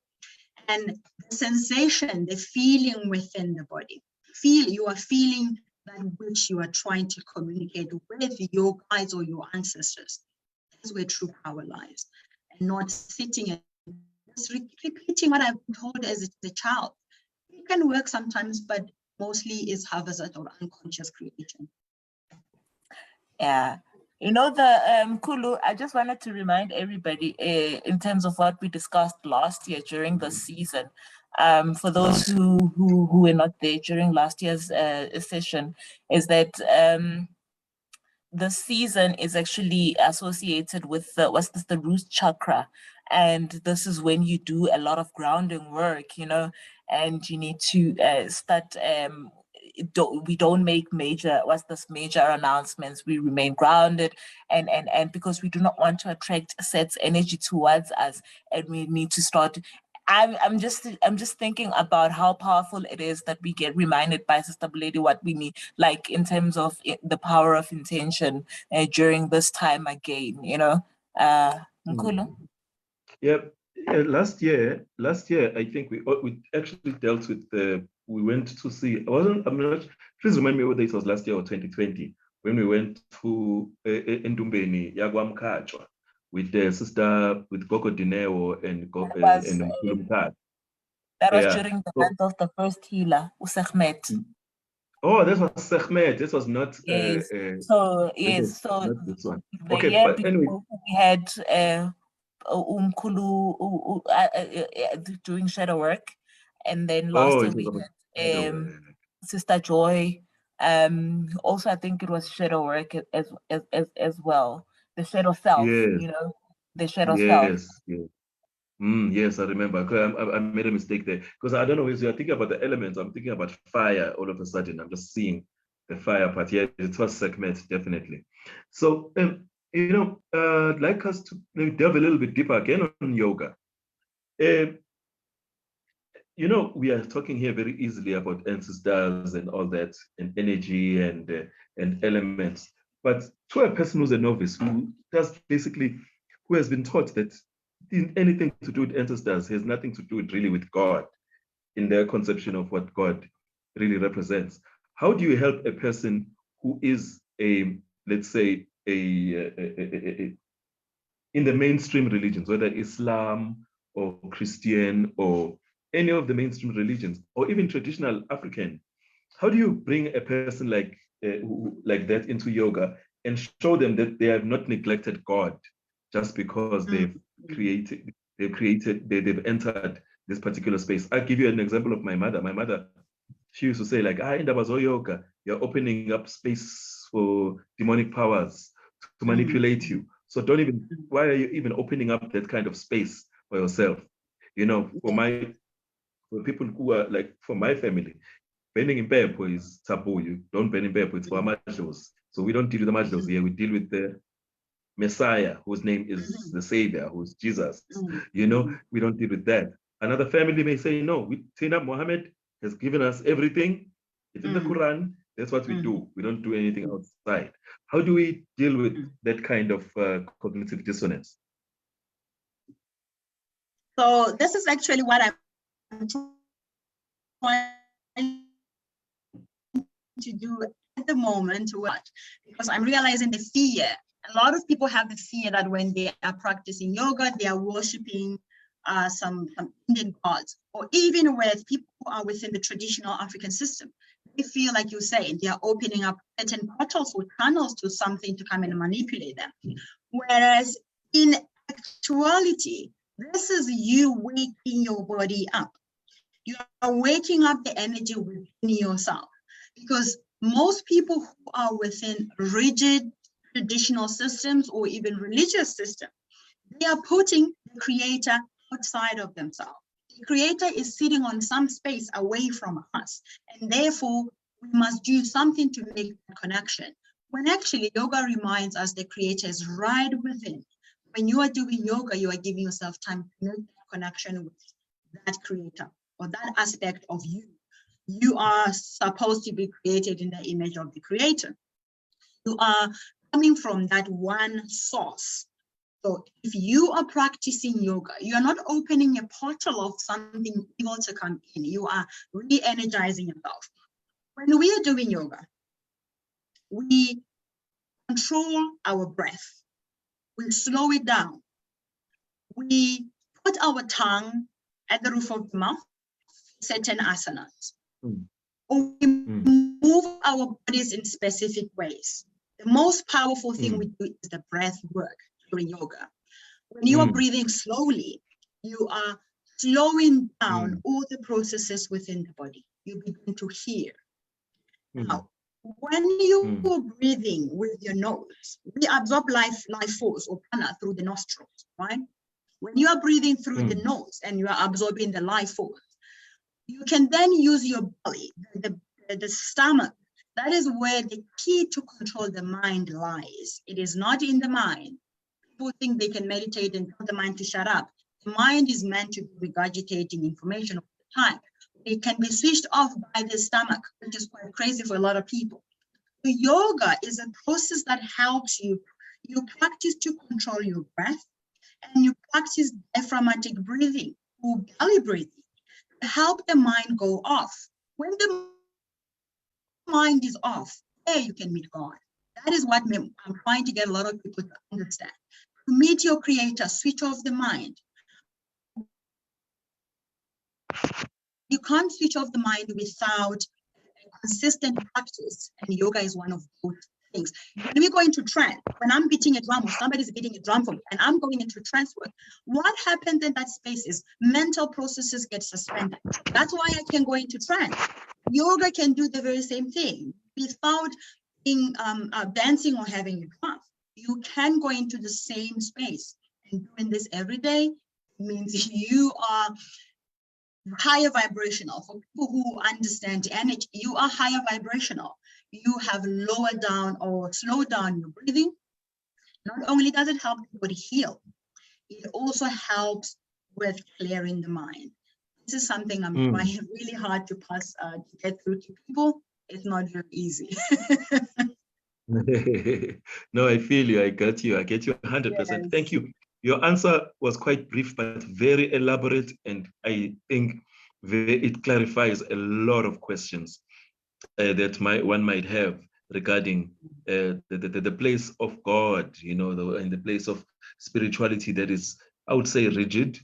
[SPEAKER 4] And the sensation, the feeling within the body. You are feeling that which you are trying to communicate with your guides or your ancestors. That's where true power lies. And not sitting and just repeating what I've been told as a child. It can work sometimes, but mostly is haphazard or unconscious creation.
[SPEAKER 2] Yeah. You know, the Kulu, I just wanted to remind everybody in terms of what we discussed last year during the season. For those who were not there during last year's session, is that the season is actually associated with the root chakra. And this is when you do a lot of grounding work, you know, and you need to start, we don't make major announcements. We remain grounded, and because we do not want to attract Set's energy towards us, and we need to start. I'm just thinking about how powerful it is that we get reminded by Sister Lady what we need, like in terms of the power of intention during this time again, you know. Nkulu?
[SPEAKER 1] Yeah, last year, I think we actually dealt with we went to see, I'm not, please remind me whether it was last year or 2020, when we went to Ndumbeni, Yagwamkachwa, with the sister, with Gogo Dineo and Mkulumkad.
[SPEAKER 2] That was during the month of the first healer, Usachmet.
[SPEAKER 1] Oh, this was Sechmet. This was not.
[SPEAKER 2] Yes.
[SPEAKER 1] So not this one. Okay, but anyway,
[SPEAKER 2] we had Umkulu doing shadow work, and then last year we had Sister Joy. Also, I think it was shadow work as well. The shadow self,
[SPEAKER 1] yes.
[SPEAKER 2] you know, the shadow self.
[SPEAKER 1] Yes. Yes, I remember. I made a mistake there, because I don't know if you're thinking about the elements. I'm thinking about fire all of a sudden. I'm just seeing the fire part. Yeah, it was segment, definitely. So, you know, I'd like us to maybe delve a little bit deeper again on yoga. You know, we are talking here very easily about ancestors and all that, and energy and elements. But to a person who's a novice, who has been taught that anything to do with ancestors has nothing to do really with God, in their conception of what God really represents. How do you help a person who is let's say in the mainstream religions, whether Islam or Christian or any of the mainstream religions, or even traditional African? How do you bring a person like that into yoga and show them that they have not neglected God just because they've entered this particular space? I'll give you an example of my mother. My mother, she used to say, like, in Dabazo yoga, you're opening up space for demonic powers to manipulate you. So why are you even opening up that kind of space for yourself? You know, for people who are like, for my family, burning in Pepo is taboo. You don't burn in Pepo, it's for Amajos. So we don't deal with the Amajos here, we deal with the Messiah, whose name is the Savior, who's Jesus. You know, we don't deal with that. Another family may say, no, Tina Muhammad has given us everything. It's in the Quran. That's what we do. We don't do anything outside. How do we deal with that kind of cognitive dissonance?
[SPEAKER 4] So this is actually what I'm trying to do at the moment, because I'm realizing the fear. A lot of people have the fear that when they are practicing yoga, they are worshiping some Indian gods, or even with people who are within the traditional African system. They feel, like you say, they are opening up certain portals or channels to something to come and manipulate them. Whereas In actuality, this is you waking your body up. You are waking up the energy within yourself, because most people who are within rigid traditional systems or even religious systems, they are putting the creator outside of themselves. The creator is sitting on some space away from us, and therefore we must do something to make that connection. When actually yoga reminds us the creator is right within. When you are doing yoga, you are giving yourself time to make that connection with that creator or that aspect of you. You are supposed to be created in the image of the creator. You are coming from that one source. So if you are practicing yoga, you are not opening a portal of something evil to come in. You are re-energizing yourself. When we are doing yoga, we control our breath. We slow it down. We put our tongue at the roof of the mouth, certain asanas. Or we move our bodies in specific ways. The most powerful thing we do is the breath work during yoga. When you are breathing slowly, you are slowing down all the processes within the body. You begin to hear. Now, when you are breathing with your nose, we absorb life force or prana through the nostrils, right? When you are breathing through the nose and you are absorbing the life force, you can then use your belly, the stomach. That is where the key to control the mind lies. It is not in the mind. People think they can meditate and tell the mind to shut up. The mind is meant to be regurgitating information all the time. It can be switched off by the stomach, which is quite crazy for a lot of people. The yoga is a process that helps you. You practice to control your breath, and you practice diaphragmatic breathing or belly breathing to help the mind go off. When the mind is off, there you can meet God. That is what I'm trying to get a lot of people to understand. To meet your creator, switch off the mind. You can't switch off the mind without a consistent practice, and yoga is one of those things. When we go into trance, when I'm beating a drum or somebody's beating a drum for me and I'm going into trance work, what happens in that space is mental processes get suspended. That's why I can go into trance. Yoga can do the very same thing without being dancing or having a drum. You can go into the same space, and doing this every day means you are higher vibrational. For people who understand energy, you are higher vibrational. You have lowered down or slowed down your breathing. Not only does it help the body heal, it also helps with clearing the mind. This is something I'm trying really hard to pass, to get through to people. It's not very easy.
[SPEAKER 1] No, I feel you. I get you. I get you 100%. Yes. Thank you. Your answer was quite brief, but very elaborate. And I think it clarifies a lot of questions that one might have regarding the place of God, you know, and the place of spirituality that is, I would say, rigid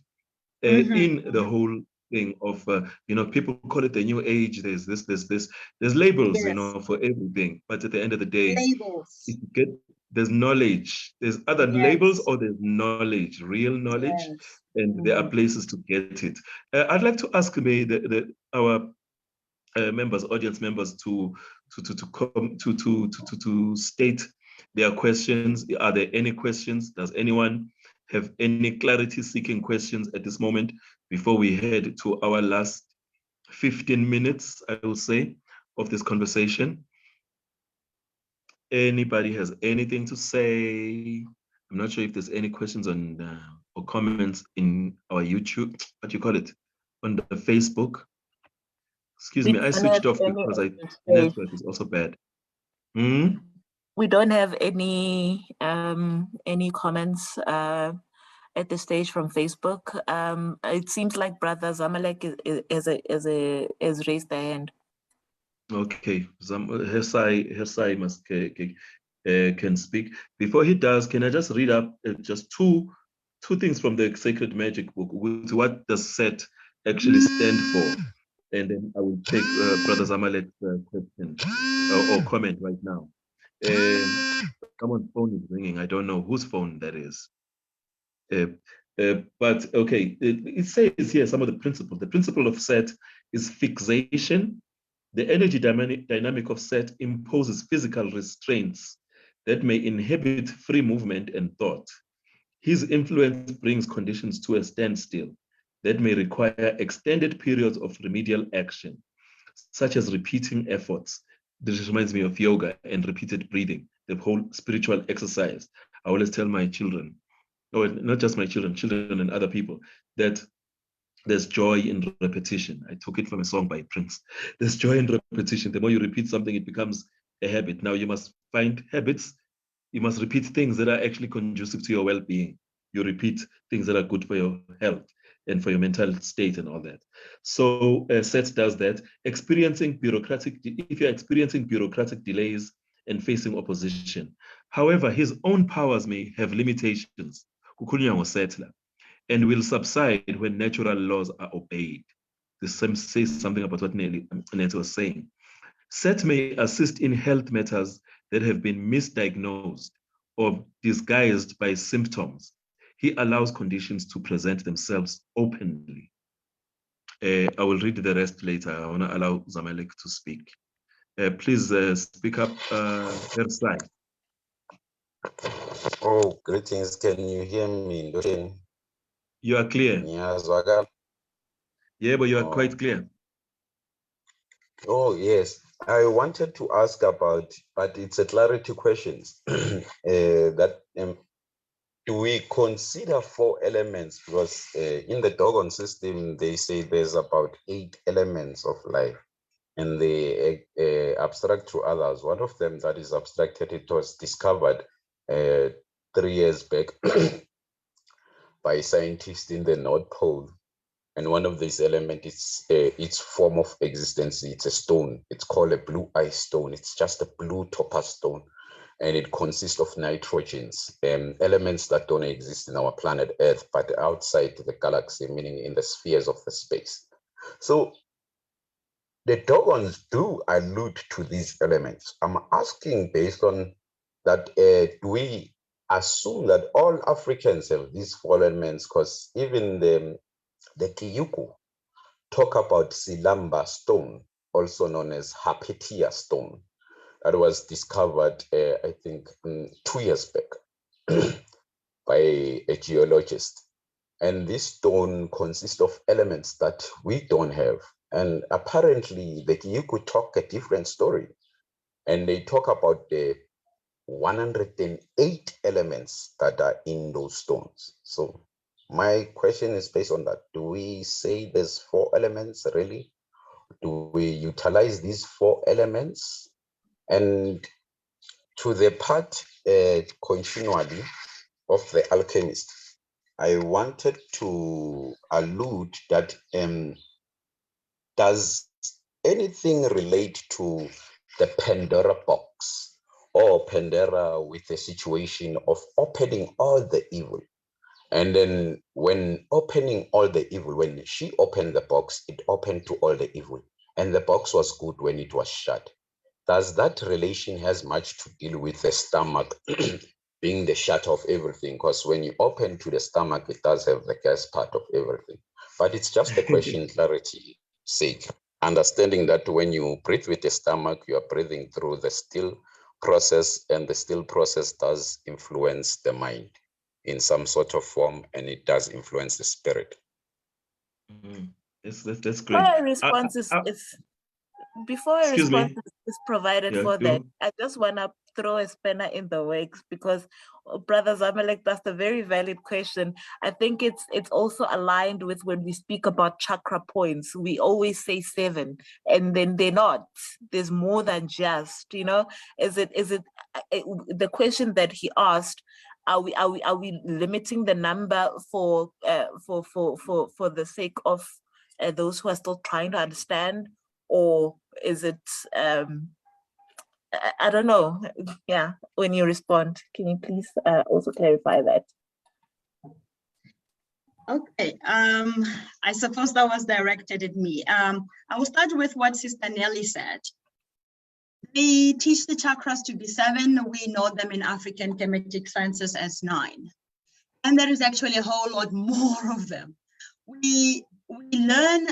[SPEAKER 1] in the whole thing of, you know, people call it the new age. There's there's labels, yes, you know, for everything. But at the end of the day, there's knowledge. There's other labels, or there's knowledge, real knowledge, and there are places to get it. I'd like to ask our members, audience members, to state their questions. Are there any questions? Does anyone have any clarity-seeking questions at this moment before we head to our last 15 minutes, I will say, of this conversation? Anybody has anything to say? I'm not sure if there's any questions on or comments in our YouTube, what you call it, on the Facebook. Excuse me, I switched off because the network is also bad.
[SPEAKER 2] We don't have any comments at this stage from Facebook. It seems like Brother Zamalek is raised their hand.
[SPEAKER 1] Okay, Hersai must can speak. Before he does, can I just read up just two things from the Sacred Magic book? What does set actually stand for? And then I will take Brother Zamalek's question or comment right now. Someone's phone is ringing. I don't know whose phone that is. But okay, it says here some of the principles. The principle of set is fixation. The energy dynamic of set imposes physical restraints that may inhibit free movement and thought. His influence brings conditions to a standstill that may require extended periods of remedial action, such as repeating efforts. This reminds me of yoga and repeated breathing, the whole spiritual exercise. I always tell my children, or not just my children, children and other people, that there's joy in repetition. I took it from a song by Prince. There's joy in repetition. The more you repeat something, it becomes a habit. Now you must find habits. You must repeat things that are actually conducive to your well-being. You repeat things that are good for your health and for your mental state and all that. So SET does that. If you're experiencing bureaucratic delays and facing opposition. However, his own powers may have limitations, and will subside when natural laws are obeyed. This says something about what Nelly was saying. SET may assist in health matters that have been misdiagnosed or disguised by symptoms. He allows conditions to present themselves openly. I will read the rest later. I want to allow Zamalek to speak. Please speak up, Hersai.
[SPEAKER 5] Oh, greetings. Can you hear me?
[SPEAKER 1] You are clear. Yeah, but you are quite clear.
[SPEAKER 5] Oh, yes. I wanted to ask about, but it's a clarity question. Do we consider 4 elements? Because in the Dogon system, they say there's about 8 elements of life, and they abstract to others. One of them that is abstracted, it was discovered 3 years back by scientists in the North Pole. And one of these elements is its form of existence. It's a stone. It's called a blue ice stone. It's just a blue topaz stone. And it consists of nitrogens, elements that don't exist in our planet Earth, but outside the galaxy, meaning in the spheres of the space. So the Dogons do allude to these elements. I'm asking based on that, do we assume that all Africans have these 4 elements? Because even the Kiyuku talk about Silamba stone, also known as Hapetia stone, that was discovered, I think, 2 years back by a geologist. And this stone consists of elements that we don't have. And apparently, the Kiyuku talk a different story. And they talk about the 108 elements that are in those stones. So my question is based on that. Do we say there's 4 elements really? Do we utilize these 4 elements? And to the part continually of the alchemist, I wanted to allude that does anything relate to the Pandora box or Pandora with the situation of opening all the evil? And then when opening all the evil, when she opened the box, it opened to all the evil. And the box was good when it was shut. Does that relation has much to deal with the stomach being the shut of everything? Because when you open to the stomach, it does have the gas part of everything. But it's just a question clarity sake. Understanding that when you breathe with the stomach, you are breathing through the still process, and the still process does influence the mind in some sort of form, and it does influence the spirit.
[SPEAKER 1] That's great.
[SPEAKER 2] My response is before a response is provided for that, I just want to throw a spanner in the works, because Brother Zamalek, that's a very valid question. I think it's also aligned with when we speak about chakra points. We always say 7, and then they're not. There's more than just, is it the question that he asked? Are we limiting the number for the sake of those who are still trying to understand, or is it I don't know. Yeah, when you respond, can you please also clarify that?
[SPEAKER 4] Okay, I suppose that was directed at me. I will start with what Sister Nelly said. We teach the chakras to be 7. We know them in African Kemetic sciences as 9. And there is actually a whole lot more of them. We learn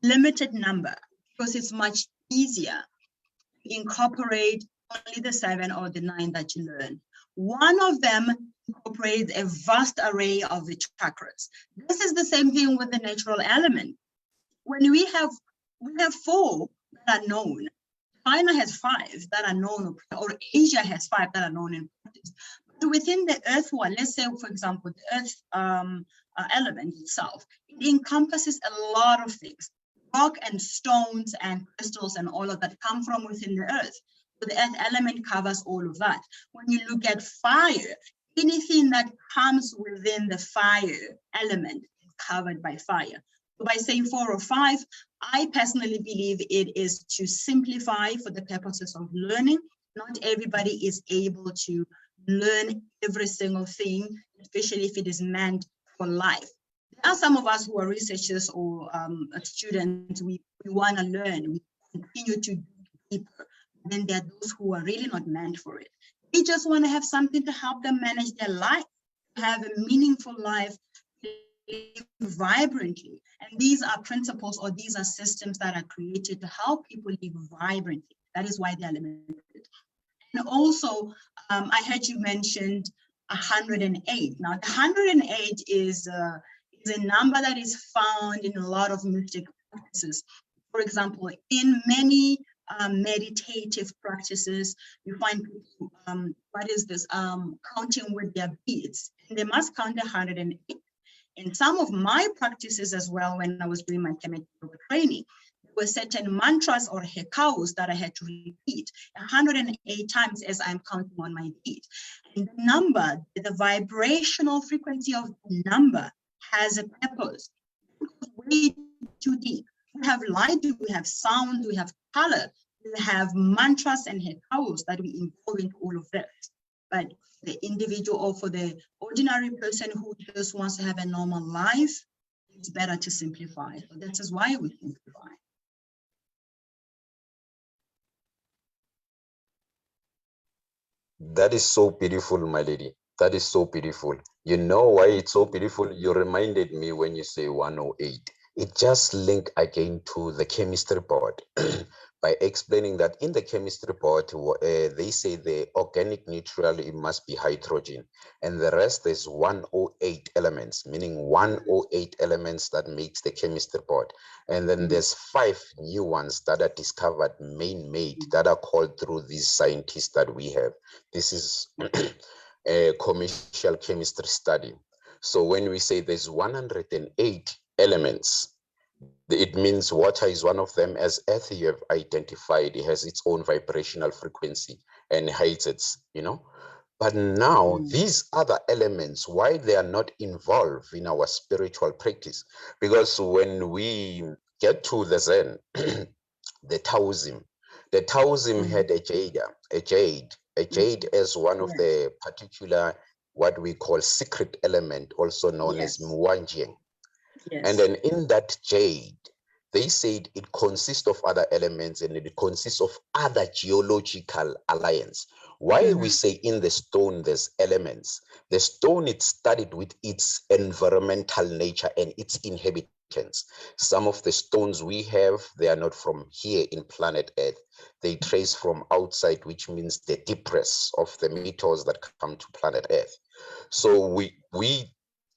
[SPEAKER 4] limited number because it's much easier to incorporate only the 7 or the 9 that you learn. One of them incorporates a vast array of the chakras. This is the same thing with the natural element. When we have 4 that are known. China has 5 that are known, or Asia has 5 that are known in practice. But within the earth one, let's say, for example, the earth element itself, it encompasses a lot of things. Rock and stones and crystals and all of that come from within the earth. So the earth element covers all of that. When you look at fire, anything that comes within the fire element is covered by fire. So by saying 4 or 5, I personally believe it is to simplify for the purposes of learning. Not everybody is able to learn every single thing, especially if it is meant for life. There are some of us who are researchers or students, we want to learn, we continue to dig deeper. Then there are those who are really not meant for it. They just want to have something to help them manage their life, have a meaningful life, live vibrantly. And these are principles, or these are systems that are created to help people live vibrantly. That is why they are limited. And also, I heard you mentioned 108. Now, the 108 is a number that is found in a lot of mystic practices. For example, in many meditative practices, you find people, counting with their beads. And they must count 108. In some of my practices as well, when I was doing my chemical training, there were certain mantras or hekaus that I had to repeat 108 times as I'm counting on my bead. And the number, the vibrational frequency of the number has a purpose. It goes way too deep. We have light, we have sound, we have color, we have mantras and hekaus that we involve into all of this. But the individual, or for the ordinary person who just wants to have a normal life, it's better to simplify. So that is why we simplify.
[SPEAKER 5] That is so beautiful, my lady. That is so beautiful. You know why it's so beautiful? You reminded me when you say 108. It just linked again to the chemistry board by explaining that in the chemistry board, they say the organic neutral, it must be hydrogen. And the rest is 108 elements, meaning 108 elements that makes the chemistry board. And then there's 5 new ones that are discovered, man-made, that are called through these scientists that we have. This is a commercial chemistry study. So when we say there's 108 elements, it means water is one of them. As earth you have identified, it has its own vibrational frequency and heights, it's, you know. But now these other elements, why they are not involved in our spiritual practice? Because when we get to the Zen, the Taoism had a jade as one of the particular, what we call secret element, also known as Mwanjiang. And then in that jade, they said it consists of other elements and it consists of other geological alliance. While we say in the stone there's elements, the stone is studied with its environmental nature and its inhabitants. Some of the stones we have, they are not from here in planet Earth. They trace from outside, which means the depress of the metals that come to planet Earth. So we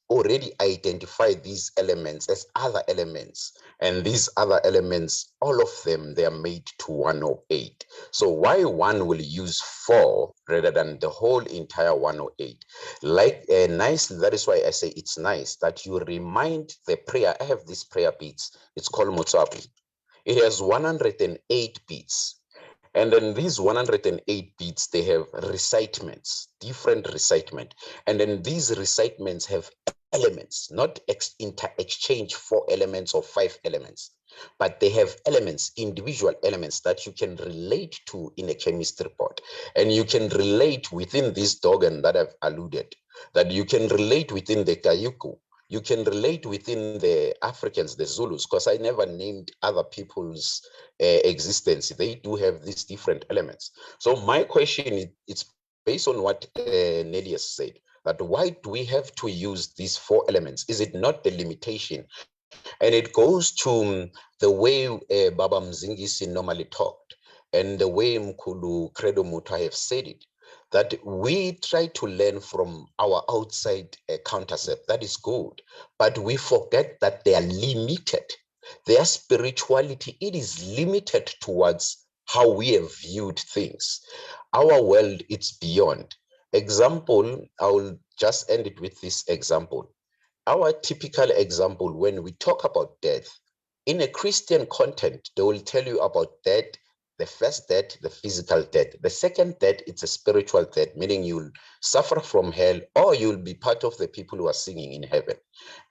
[SPEAKER 5] already identify these elements as other elements, and these other elements, all of them, they are made to 108. So why one will use 4 rather than the whole entire 108? Like nicely, that is why I say it's nice that you remind the prayer. I have these prayer beats, it's called Motsapi. It has 108 beats. And then these 108 beats, they have recitements, different recitement. And then these recitements have elements, not exchange 4 elements or 5 elements, but they have elements, individual elements that you can relate to in a chemistry board. And you can relate within this Dogon that I've alluded, that you can relate within the Kayuku, you can relate within the Africans, the Zulus, because I never named other people's existence. They do have these different elements. So my question is, it's based on what Nelly has said, But why do we have to use these 4 elements? Is it not the limitation? And it goes to the way Baba Mzingisi normally talked, and the way Mkulu Credo Muta have said it, that we try to learn from our outside countercept. That is good, but we forget that they are limited. Their spirituality, it is limited towards how we have viewed things. Our world, it's beyond. Example, I will just end it with this example. Our typical example, when we talk about death, in a Christian content, they will tell you about death, the first death, the physical death. The second death, it's a spiritual death, meaning you'll suffer from hell or you'll be part of the people who are singing in heaven.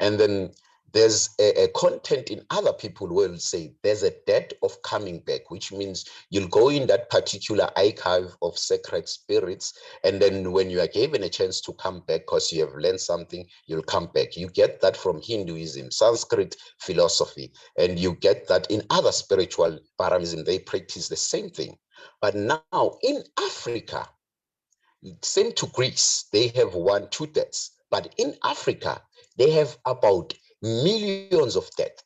[SPEAKER 5] And then there's a content in other people who will say there's a death of coming back, which means you'll go in that particular archive of sacred spirits, and then when you are given a chance to come back because you have learned something, you'll come back. You get that from Hinduism, Sanskrit philosophy, and you get that in other spiritual paramism. They practice the same thing. But now in Africa, same to Greece, they have 1, 2 deaths. But in Africa, they have about millions of deaths,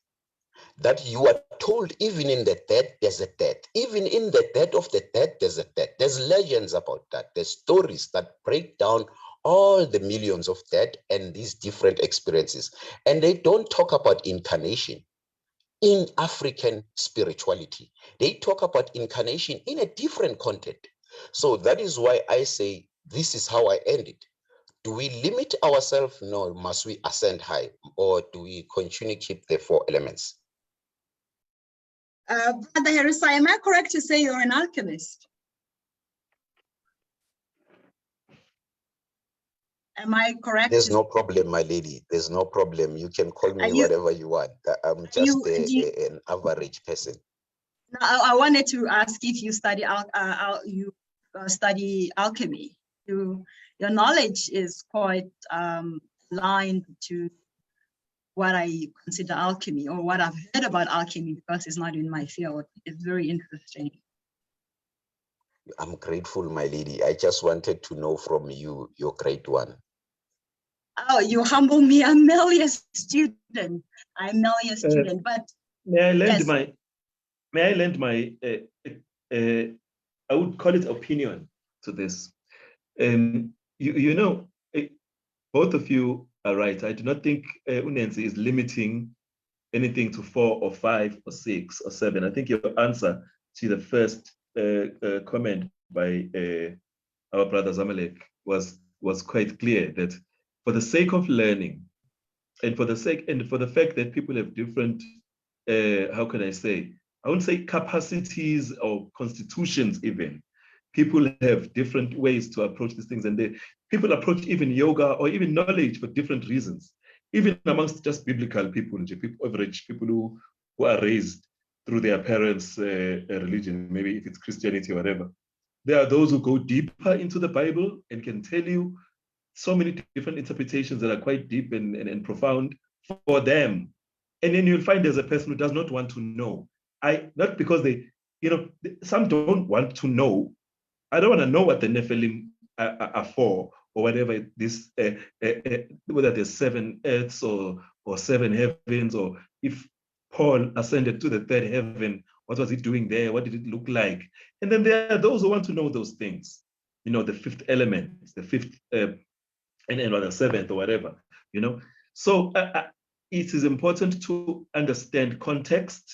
[SPEAKER 5] that you are told even in the death, there's a death. Even in the death of the death, there's a death. There's legends about that. There's stories that break down all the millions of death and these different experiences. And they don't talk about incarnation in African spirituality. They talk about incarnation in a different content. So that is why I say, this is how I end it. Do we limit ourselves? No. Must we ascend high? Or do we continue to keep the 4 elements?
[SPEAKER 4] Brother Harris, am I correct to say you're an alchemist? Am I correct?
[SPEAKER 5] There's no problem, my lady. There's no problem. You can call me whatever you want. I'm just an average person.
[SPEAKER 4] No, I wanted to ask if you study study alchemy. Your knowledge is quite aligned to what I consider alchemy, or what I've heard about alchemy, because it's not in my field. It's very interesting.
[SPEAKER 5] I'm grateful, my lady. I just wanted to know from you, your great one.
[SPEAKER 4] Oh, you humble me. I'm merely a student. I'm merely a student, but
[SPEAKER 1] may I lend
[SPEAKER 4] yes.
[SPEAKER 1] my I would call it opinion to this. You know, both of you are right. I do not think Unenzi is limiting anything to 4 or 5 or 6 or 7. I think your answer to the first comment by our brother Zamalek was quite clear, that for the sake of learning, and for the fact that people have different, how can I say, I wouldn't say capacities or constitutions even. People have different ways to approach these things, and people approach even yoga or even knowledge for different reasons. Even amongst just biblical people, average people who are raised through their parents' religion, maybe if it's Christianity or whatever. There are those who go deeper into the Bible and can tell you so many different interpretations that are quite deep and profound for them. And then you'll find there's a person who does not want to know. Not because some don't want to know. I don't want to know what the Nephilim are for, or whatever this, whether there's 7 earths or 7 heavens, or if Paul ascended to the 3rd heaven, what was he doing there? What did it look like? And then there are those who want to know those things. The 5th element, the 5th, and the 7th or whatever. So it is important to understand context.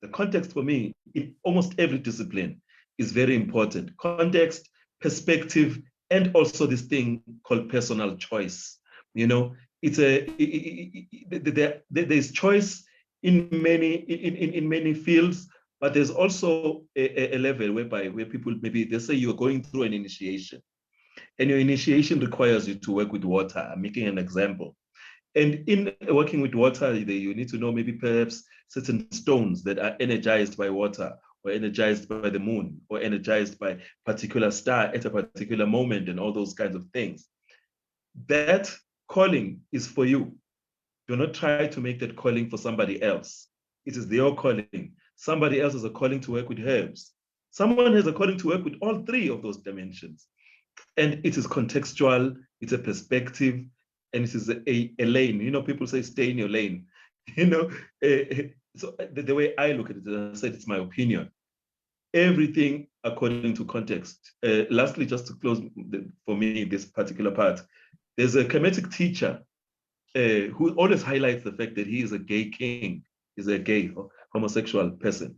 [SPEAKER 1] The context for me in almost every discipline is very important. Context, perspective, and also this thing called personal choice. There's choice in many fields, but there's also a level where people, maybe they say you're going through an initiation, and your initiation requires you to work with water. I'm making an example. And in working with water, you need to know maybe perhaps certain stones that are energized by water, or energized by the moon, or energized by a particular star at a particular moment, and all those kinds of things. That calling is for you. Do not try to make that calling for somebody else. It is their calling. Somebody else has a calling to work with herbs. Someone has a calling to work with all 3 of those dimensions. And it is contextual, it's a perspective, and it is a lane. You know, people say stay in your lane. You know, so the way I look at it, as I said, it's my opinion. Everything according to context. Lastly, just to close for me this particular part, there's a Kemetic teacher who always highlights the fact that he is a gay king, he's a gay or homosexual person.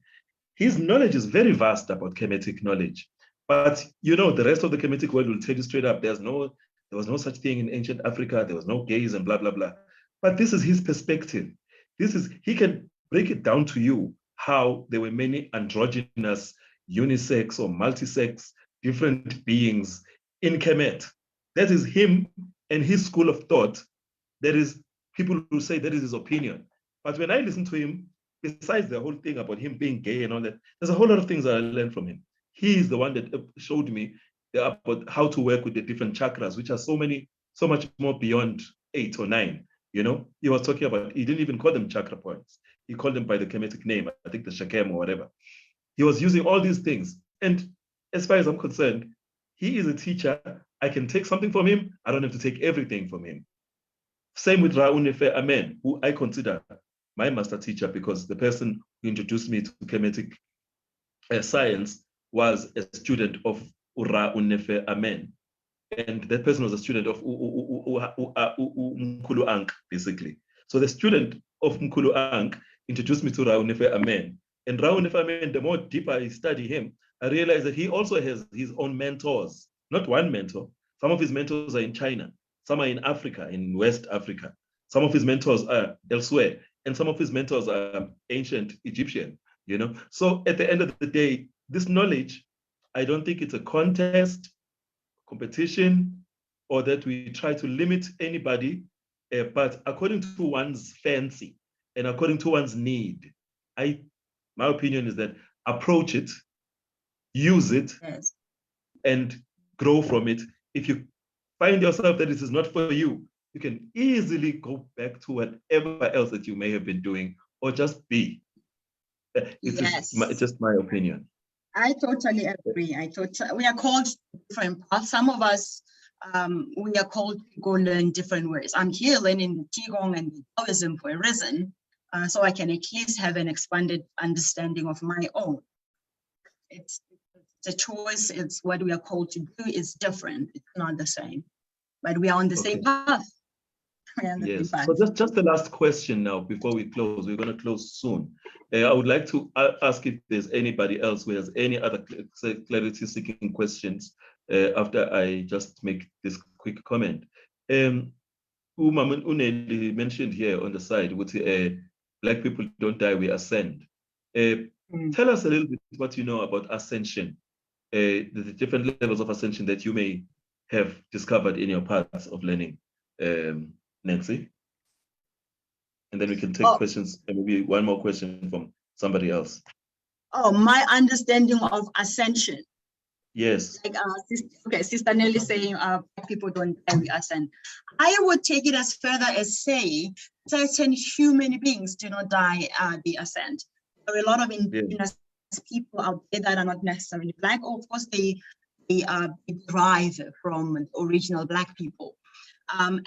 [SPEAKER 1] His knowledge is very vast about Kemetic knowledge, but you know, the rest of the Kemetic world will tell you straight up, there was no such thing in ancient Africa, there was no gays and blah, blah, blah. But this is his perspective. He can break it down to you how there were many androgynous, unisex or multisex, different beings in Kemet. That is him and his school of thought. There is people who say that is his opinion. But when I listen to him, besides the whole thing about him being gay and all that, there's a whole lot of things that I learned from him. He is the one that showed me about how to work with the different chakras, which are so much more beyond 8 or 9. You know, he was talking about, he didn't even call them chakra points. He called them by the Kemetic name, I think the Shakem or whatever. He was using all these things. And as far as I'm concerned, he is a teacher. I can take something from him. I don't have to take everything from him. Same with I.N.Healing, Amen, who I consider my master teacher because the person who introduced me to Kemetic science was a student of I.N.Healing, Amen. And that person was a student of Nkulu Ankh, basically. So the student of Nkulu Ankh introduced me to I.N.Healing, Amen. And I.N.Healing, Amen, the more deeper I study him, I realized that he also has his own mentors, not one mentor. Some of his mentors are in China. Some are in Africa, in West Africa. Some of his mentors are elsewhere. And some of his mentors are ancient Egyptian, you know? So at the end of the day, this knowledge, I don't think it's a contest, competition, or that we try to limit anybody, but according to one's fancy and according to one's need, my opinion is that approach it, use it,
[SPEAKER 4] Yes.
[SPEAKER 1] and grow from it. If you find yourself that this is not for you, you can easily go back to whatever else that you may have been doing or just be. It's just my opinion.
[SPEAKER 4] I totally agree. We are called different paths. Some of us, we are called to go learn different ways. I'm here learning the Qigong and the Taoism for a reason, so I can at least have an expanded understanding of my own. It's a choice. It's what we are called to do. It's different. It's not the same, but we are on the same path.
[SPEAKER 1] Yes. So just the last question now before we close. We're going to close soon. I would like to ask if there's anybody else who has any other clarity-seeking questions after I just make this quick comment. Nelly mentioned here on the side with Black people don't die, we ascend. Tell us a little bit what you know about ascension, the different levels of ascension that you may have discovered in your paths of learning. Nancy, and then we can take questions and maybe one more question from somebody else.
[SPEAKER 4] Oh, my understanding of ascension.
[SPEAKER 1] Yes.
[SPEAKER 4] Like, okay, Sister Nelly saying people don't die, we ascend. I would take it as further as say certain human beings do not die, they ascend. There are a lot of indigenous people out there that are not necessarily Black. Of course, they derive from original Black people. And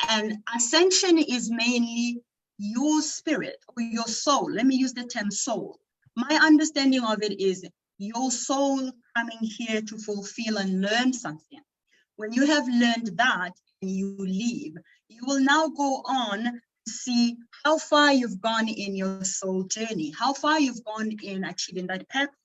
[SPEAKER 4] ascension is mainly your spirit or your soul. Let me use the term soul. My understanding of it is your soul coming here to fulfill and learn something. When you have learned that and you leave, you will now go on to see how far you've gone in your soul journey, how far you've gone in achieving that purpose.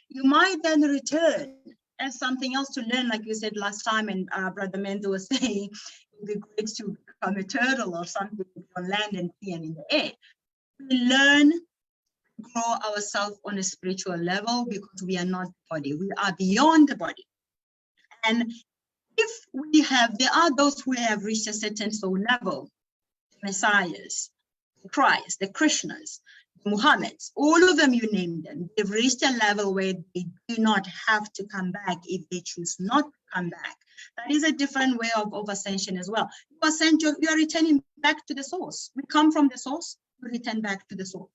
[SPEAKER 4] You might then return as something else to learn, like you said last time, and Brother Menzi was saying, it would be great to become a turtle or something on land and sea and in the air. We learn, grow ourselves on a spiritual level because we are not the body, we are beyond the body. And if there are those who have reached a certain soul level, the Messiahs, the Christ, the Krishnas, the Muhammads, all of them, you name them, they've reached a level where they do not have to come back if they choose not to come back. That is a different way of ascension as well. You ascend, you are returning back to the source. We come from the source, we return back to the source.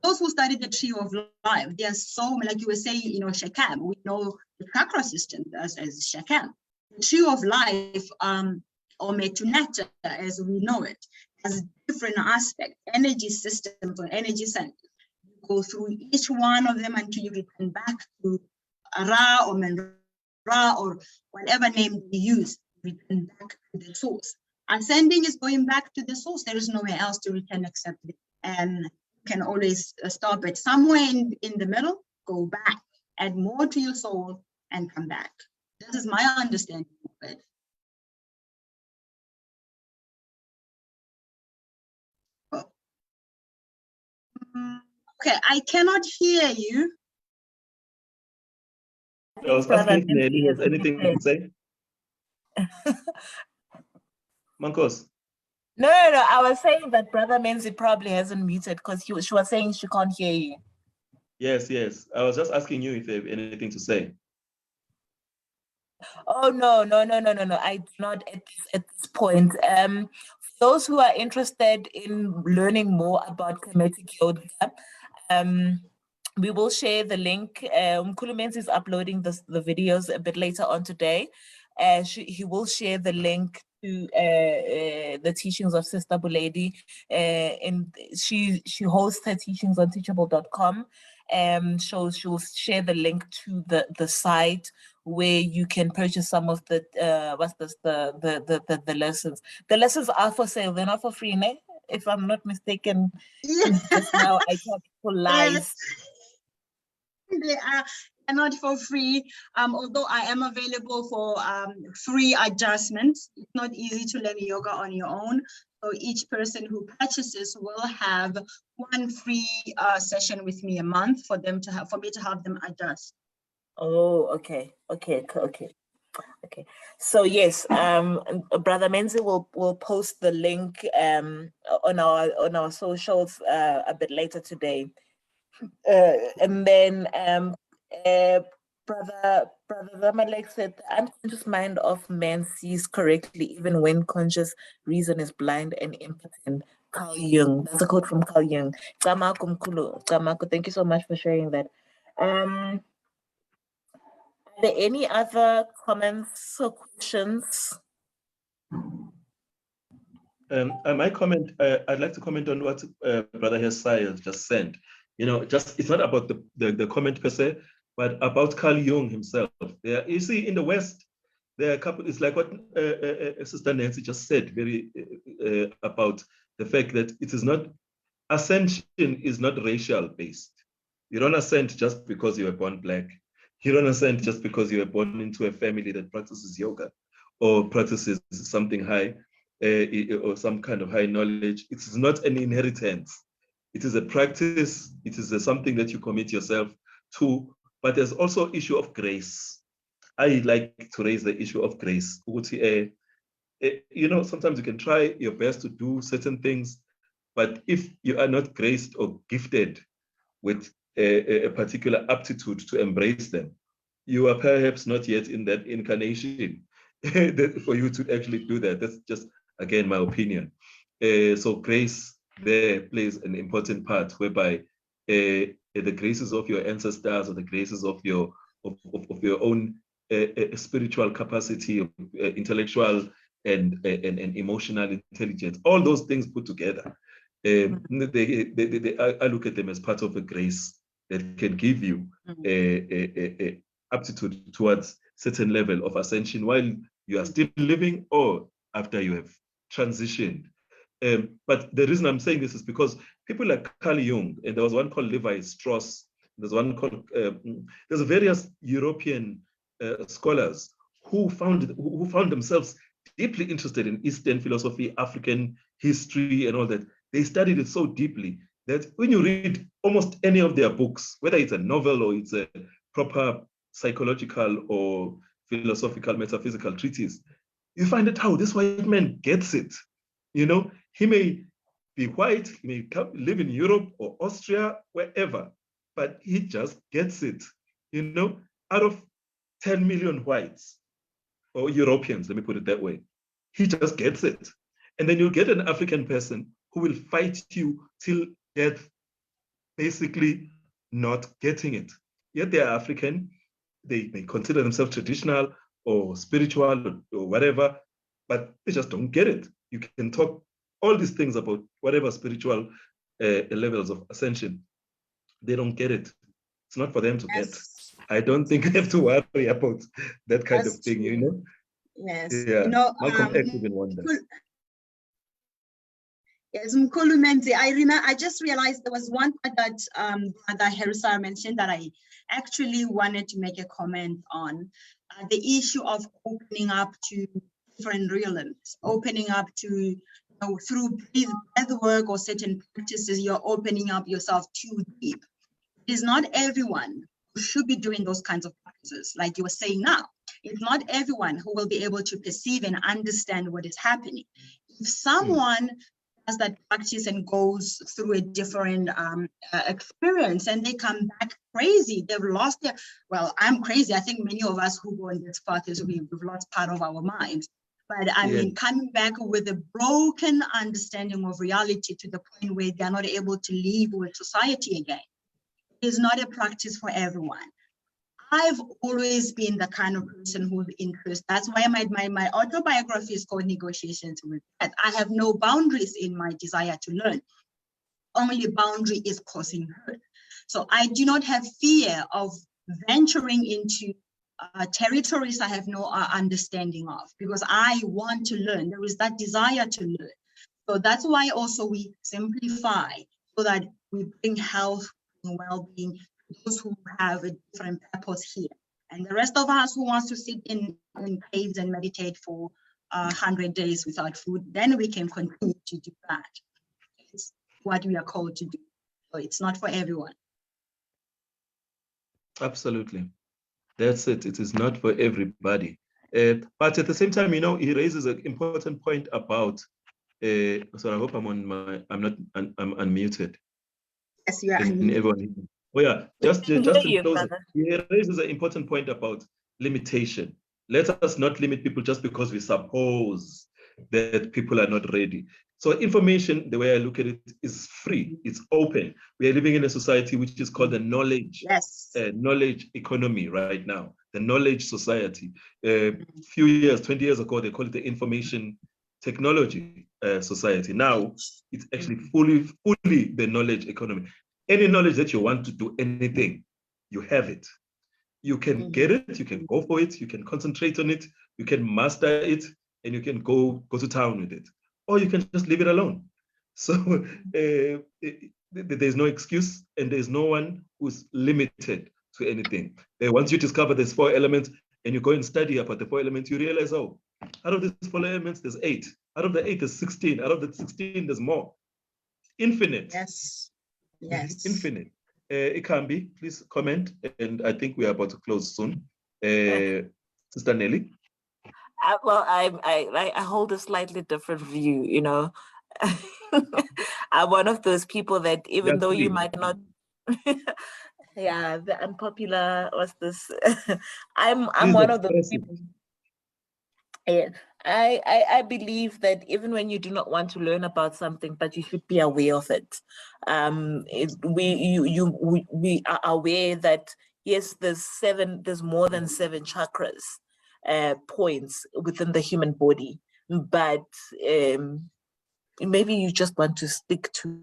[SPEAKER 4] Those who studied the tree of life, they are so, like you were saying, Shakam, we know the chakra system as Shakam. tree of life, or metunata as we know it, has different aspects, energy systems or energy centers. You go through each one of them until you return back to Ra or Menra or whatever name you use, return back to the source. Ascending is going back to the source. There is nowhere else to return except it. And you can always stop it somewhere in the middle, go back, add more to your soul, and come back. This is my understanding of it. Okay, I cannot hear you.
[SPEAKER 1] I was asking if Nelly has anything to say. Mankos.
[SPEAKER 2] No, I was saying that Brother Menzi probably hasn't muted because she was saying she can't hear you.
[SPEAKER 1] Yes. I was just asking you if you have anything to say.
[SPEAKER 2] Oh, no. I do not at this point. Those who are interested in learning more about Kemetic Yoga, we will share the link. Mkhulu Menzi is uploading the videos a bit later on today. He will share the link to the teachings of Sister Buledi. And she hosts her teachings on teachable.com. She'll share the link to the site where you can purchase some of the the lessons. The lessons are for sale, they're not for free, ne? If I'm not mistaken. Just now I talked for lies.
[SPEAKER 4] They are not for free, although I am available for free adjustments. It's not easy to learn yoga on your own. So each person who purchases will have one free session with me a month for me to help them adjust.
[SPEAKER 2] Oh, okay. So yes, Brother Menzi will post the link on our socials a bit later today. And then Brother Zamalek said the unconscious mind of man sees correctly even when conscious reason is blind and impotent. Carl Jung. That's a quote from Carl Jung. Tsamaku mkhulu. Tsamaku, thank you so much for sharing that. Are there any other comments or questions?
[SPEAKER 1] My comment, I'd like to comment on what Brother Hesai has just sent. It's not about the comment per se, but about Carl Jung himself. You see, in the West, there are a couple, it's like what Sister Nancy just said, very about the fact that it is not, ascension is not racial based. You don't ascend just because you were born Black. You don't ascend just because you were born into a family that practices yoga or practices something high or some kind of high knowledge. It is not an inheritance. It is a practice. It is something that you commit yourself to. But there's also issue of grace. I like to raise the issue of grace. Sometimes you can try your best to do certain things, but if you are not graced or gifted with a particular aptitude to embrace them, you are perhaps not yet in that incarnation for you to actually do that. That's just, again, my opinion. So grace there plays an important part, whereby the graces of your ancestors or the graces of your own spiritual capacity, intellectual and emotional intelligence, all those things put together, I look at them as part of a grace that can give you a aptitude towards certain level of ascension while you are still living or after you have transitioned. But the reason I'm saying this is because people like Carl Jung, and there was one called Levi Strauss, there's one called, there's various European scholars who found themselves deeply interested in Eastern philosophy, African history, and all that. They studied it so deeply that when you read almost any of their books, whether it's a novel or it's a proper psychological or philosophical, metaphysical treatise, you find out how this white man gets it. He may be white, he may live in Europe or Austria, wherever, but he just gets it. Out of 10 million whites or Europeans, let me put it that way, he just gets it. And then you'll get an African person who will fight you till death, basically not getting it. Yet they are African, they may consider themselves traditional, or spiritual or whatever, but they just don't get it. You can talk all these things about whatever spiritual levels of ascension. They don't get it. It's not for them to get. I don't think I have to worry about that kind of thing, you know?
[SPEAKER 4] Yes.
[SPEAKER 1] Yeah.
[SPEAKER 4] You know,
[SPEAKER 1] Malcolm X even won that.
[SPEAKER 4] Yes, Mkhulu Menzi, I just realized there was one part that Brother Harrison mentioned that I actually wanted to make a comment on. The issue of opening up to different realms, opening up to, through breath work or certain practices, you're opening up yourself too deep. It is not everyone who should be doing those kinds of practices, like you were saying now. It's not everyone who will be able to perceive and understand what is happening. If someone does that practice and goes through a different experience and they come back crazy, they've lost their, well, I'm crazy. I think many of us who go on this path we've lost part of our minds. But I mean, coming back with a broken understanding of reality to the point where they're not able to live with society again is not a practice for everyone. I've always been the kind of person who's interested. That's why my autobiography is called Negotiations with Death. I have no boundaries in my desire to learn. Only boundary is causing hurt. So I do not have fear of venturing into territories I have no understanding of, because I want to learn. There is that desire to learn. So that's why also we simplify so that we bring health and well-being to those who have a different purpose here. And the rest of us who wants to sit in caves and meditate for 100 days without food, then we can continue to do that. It's what we are called to do. So it's not for everyone.
[SPEAKER 1] Absolutely. That's it. It is not for everybody. But at the same time, he raises an important point about, so I hope I'm unmuted.
[SPEAKER 4] Yes, you are unmuted.
[SPEAKER 1] Everyone. Oh yeah, just in closing, he raises an important point about limitation. Let us not limit people just because we suppose that people are not ready. So information, the way I look at it, is free. It's open. We are living in a society which is called the knowledge economy right now, the knowledge society. Few years, 20 years ago, they called it the information technology society. Now, it's actually fully the knowledge economy. Any knowledge that you want to do anything, you have it. You can get it, you can go for it, you can concentrate on it, you can master it, and you can go to town with it. Or you can just leave it alone. So there's no excuse, and there's no one who's limited to anything. Once you discover there's 4 elements, and you go and study about the 4 elements, you realize, oh, out of these 4 elements, there's 8. Out of the 8, there's 16. Out of the 16, there's more. Infinite.
[SPEAKER 4] Yes.
[SPEAKER 1] Infinite. Ikhambi, please comment, and I think we are about to close soon. Sister Nelly.
[SPEAKER 2] Well, I hold a slightly different view. I'm one of those people that even though you might not, the unpopular was this. I'm one of those people. Yeah, I believe that even when you do not want to learn about something, but you should be aware of it. We are aware that yes, there's more than 7 chakras, points within the human body, but maybe you just want to stick to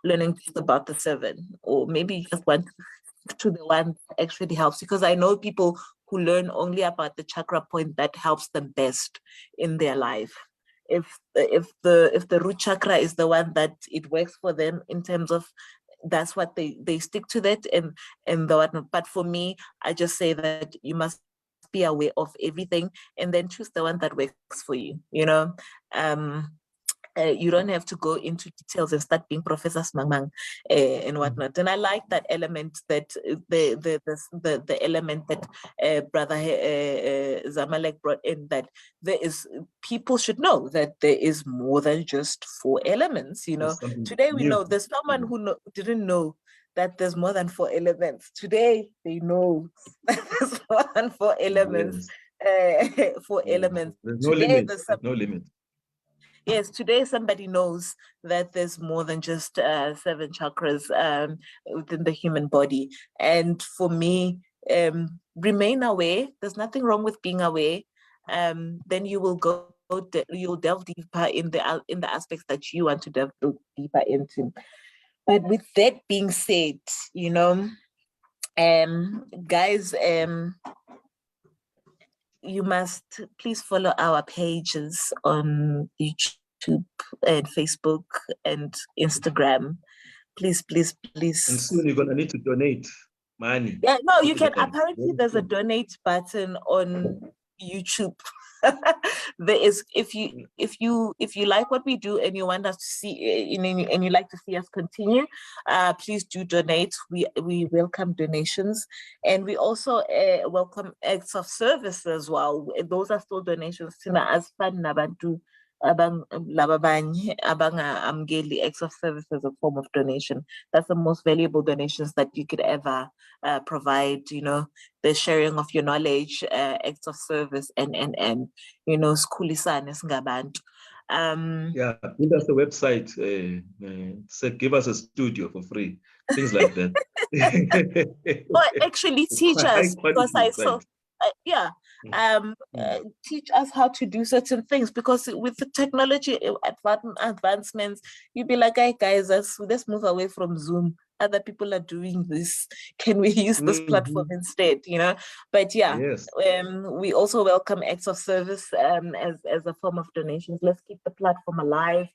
[SPEAKER 2] learning just about the 7, or maybe you just want to the one that actually helps, because I know people who learn only about the chakra point that helps them best in their life. If the root chakra is the one that it works for them in terms of, that's what they stick to that and the whatnot. But for me, I just say that you must be aware of everything and then choose the one that works for you. You don't have to go into details and start being Professor Smangmang and whatnot. And I like that element, that the element that Brother Zamalek brought in, that people should know that there is more than just 4 elements. Today we know there's someone who didn't know that there's more than 4 elements. Today they know that there's more than 4 elements.
[SPEAKER 1] Yes.
[SPEAKER 2] 4 elements.
[SPEAKER 1] There's no limit. There's no limit.
[SPEAKER 2] Yes, today somebody knows that there's more than just 7 chakras within the human body. And for me, remain aware. There's nothing wrong with being aware. Then you will you'll delve deeper in the aspects that you want to delve deeper into. But with that being said, you know, guys, you must please follow our pages on YouTube and Facebook and Instagram. Please.
[SPEAKER 1] And soon you're gonna need to donate money.
[SPEAKER 2] Yeah, no, you
[SPEAKER 1] to
[SPEAKER 2] can.
[SPEAKER 1] them.
[SPEAKER 2] Apparently, there's a donate button on YouTube. There is, if you like what we do and you want us to see, and you like to see us continue, please do donate. We welcome donations, and we also welcome acts of service as well. Those are still donations. As fun nabantu abang amgeli acts of service as a form of donation. That's the most valuable donations that you could ever provide. You know, the sharing of your knowledge, acts of service, and you know, skhulisane singabantu.
[SPEAKER 1] Yeah, give us a website. Give us a studio for free. Things like that.
[SPEAKER 2] Or actually teach us, because I saw, teach us how to do certain things, because with the technology advancements, you'd be like, hey guys, let's move away from Zoom. Other people are doing this. Can we use this platform instead? You know, but yeah,
[SPEAKER 1] yes.
[SPEAKER 2] We also welcome acts of service as a form of donations. Let's keep the platform alive.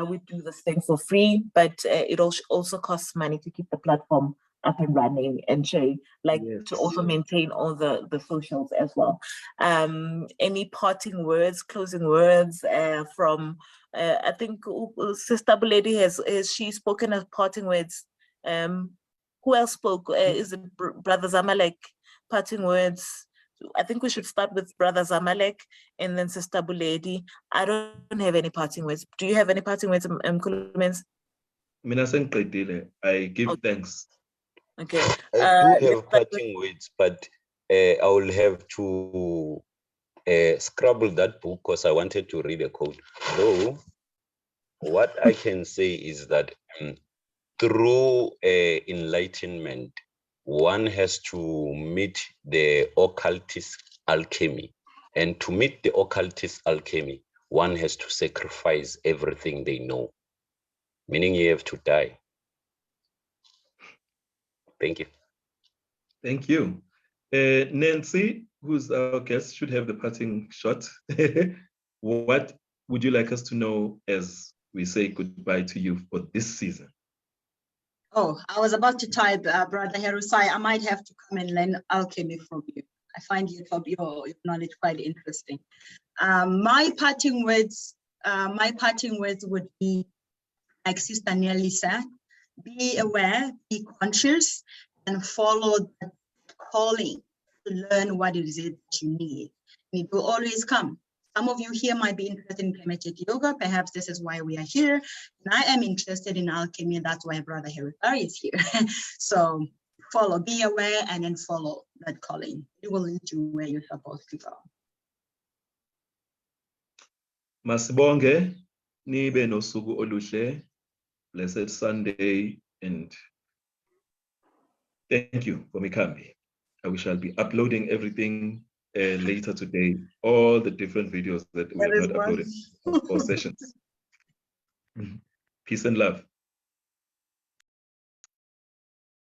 [SPEAKER 2] We do this thing for free, but it also costs money to keep the platform up and running and sharing, to also maintain all the socials as well. Any parting words, closing words from, I think Sister Buledi has she spoken of parting words. Who else spoke? Is it Brother Zamalek? Parting words. I think we should start with Brother Zamalek and then Sister Buledi. I don't have any parting words. Do you have any parting words, Khulumens?
[SPEAKER 1] I give thanks.
[SPEAKER 2] Okay.
[SPEAKER 5] I do have parting words, but I will have to scrabble that book because I wanted to read a quote. Though, what I can say is that through enlightenment, one has to meet the occultist alchemy. And to meet the occultist alchemy, one has to sacrifice everything they know, meaning you have to die. Thank you.
[SPEAKER 1] Thank you. Nancy, who's our guest, should have the parting shot. What would you like us to know as we say goodbye to you for this season?
[SPEAKER 4] Oh, I was about to type, Brother Herusai, I might have to come and learn alchemy from you. I find your knowledge quite interesting. My parting words would be, like Sister Nelly said, be aware, be conscious, and follow the calling to learn what it is that you need. And it will always come. Some of you here might be interested in climatic yoga. Perhaps this is why we are here. And I am interested in alchemy. That's why Brother Herusai is here. So follow, be aware, and then follow that calling. It will lead you where you're supposed to go.
[SPEAKER 1] Masibonge, nibe nosuku oluhle, blessed Sunday, and thank you for Ikhambi. We shall be uploading everything later today, all the different videos that we have not uploaded for sessions. Peace and love.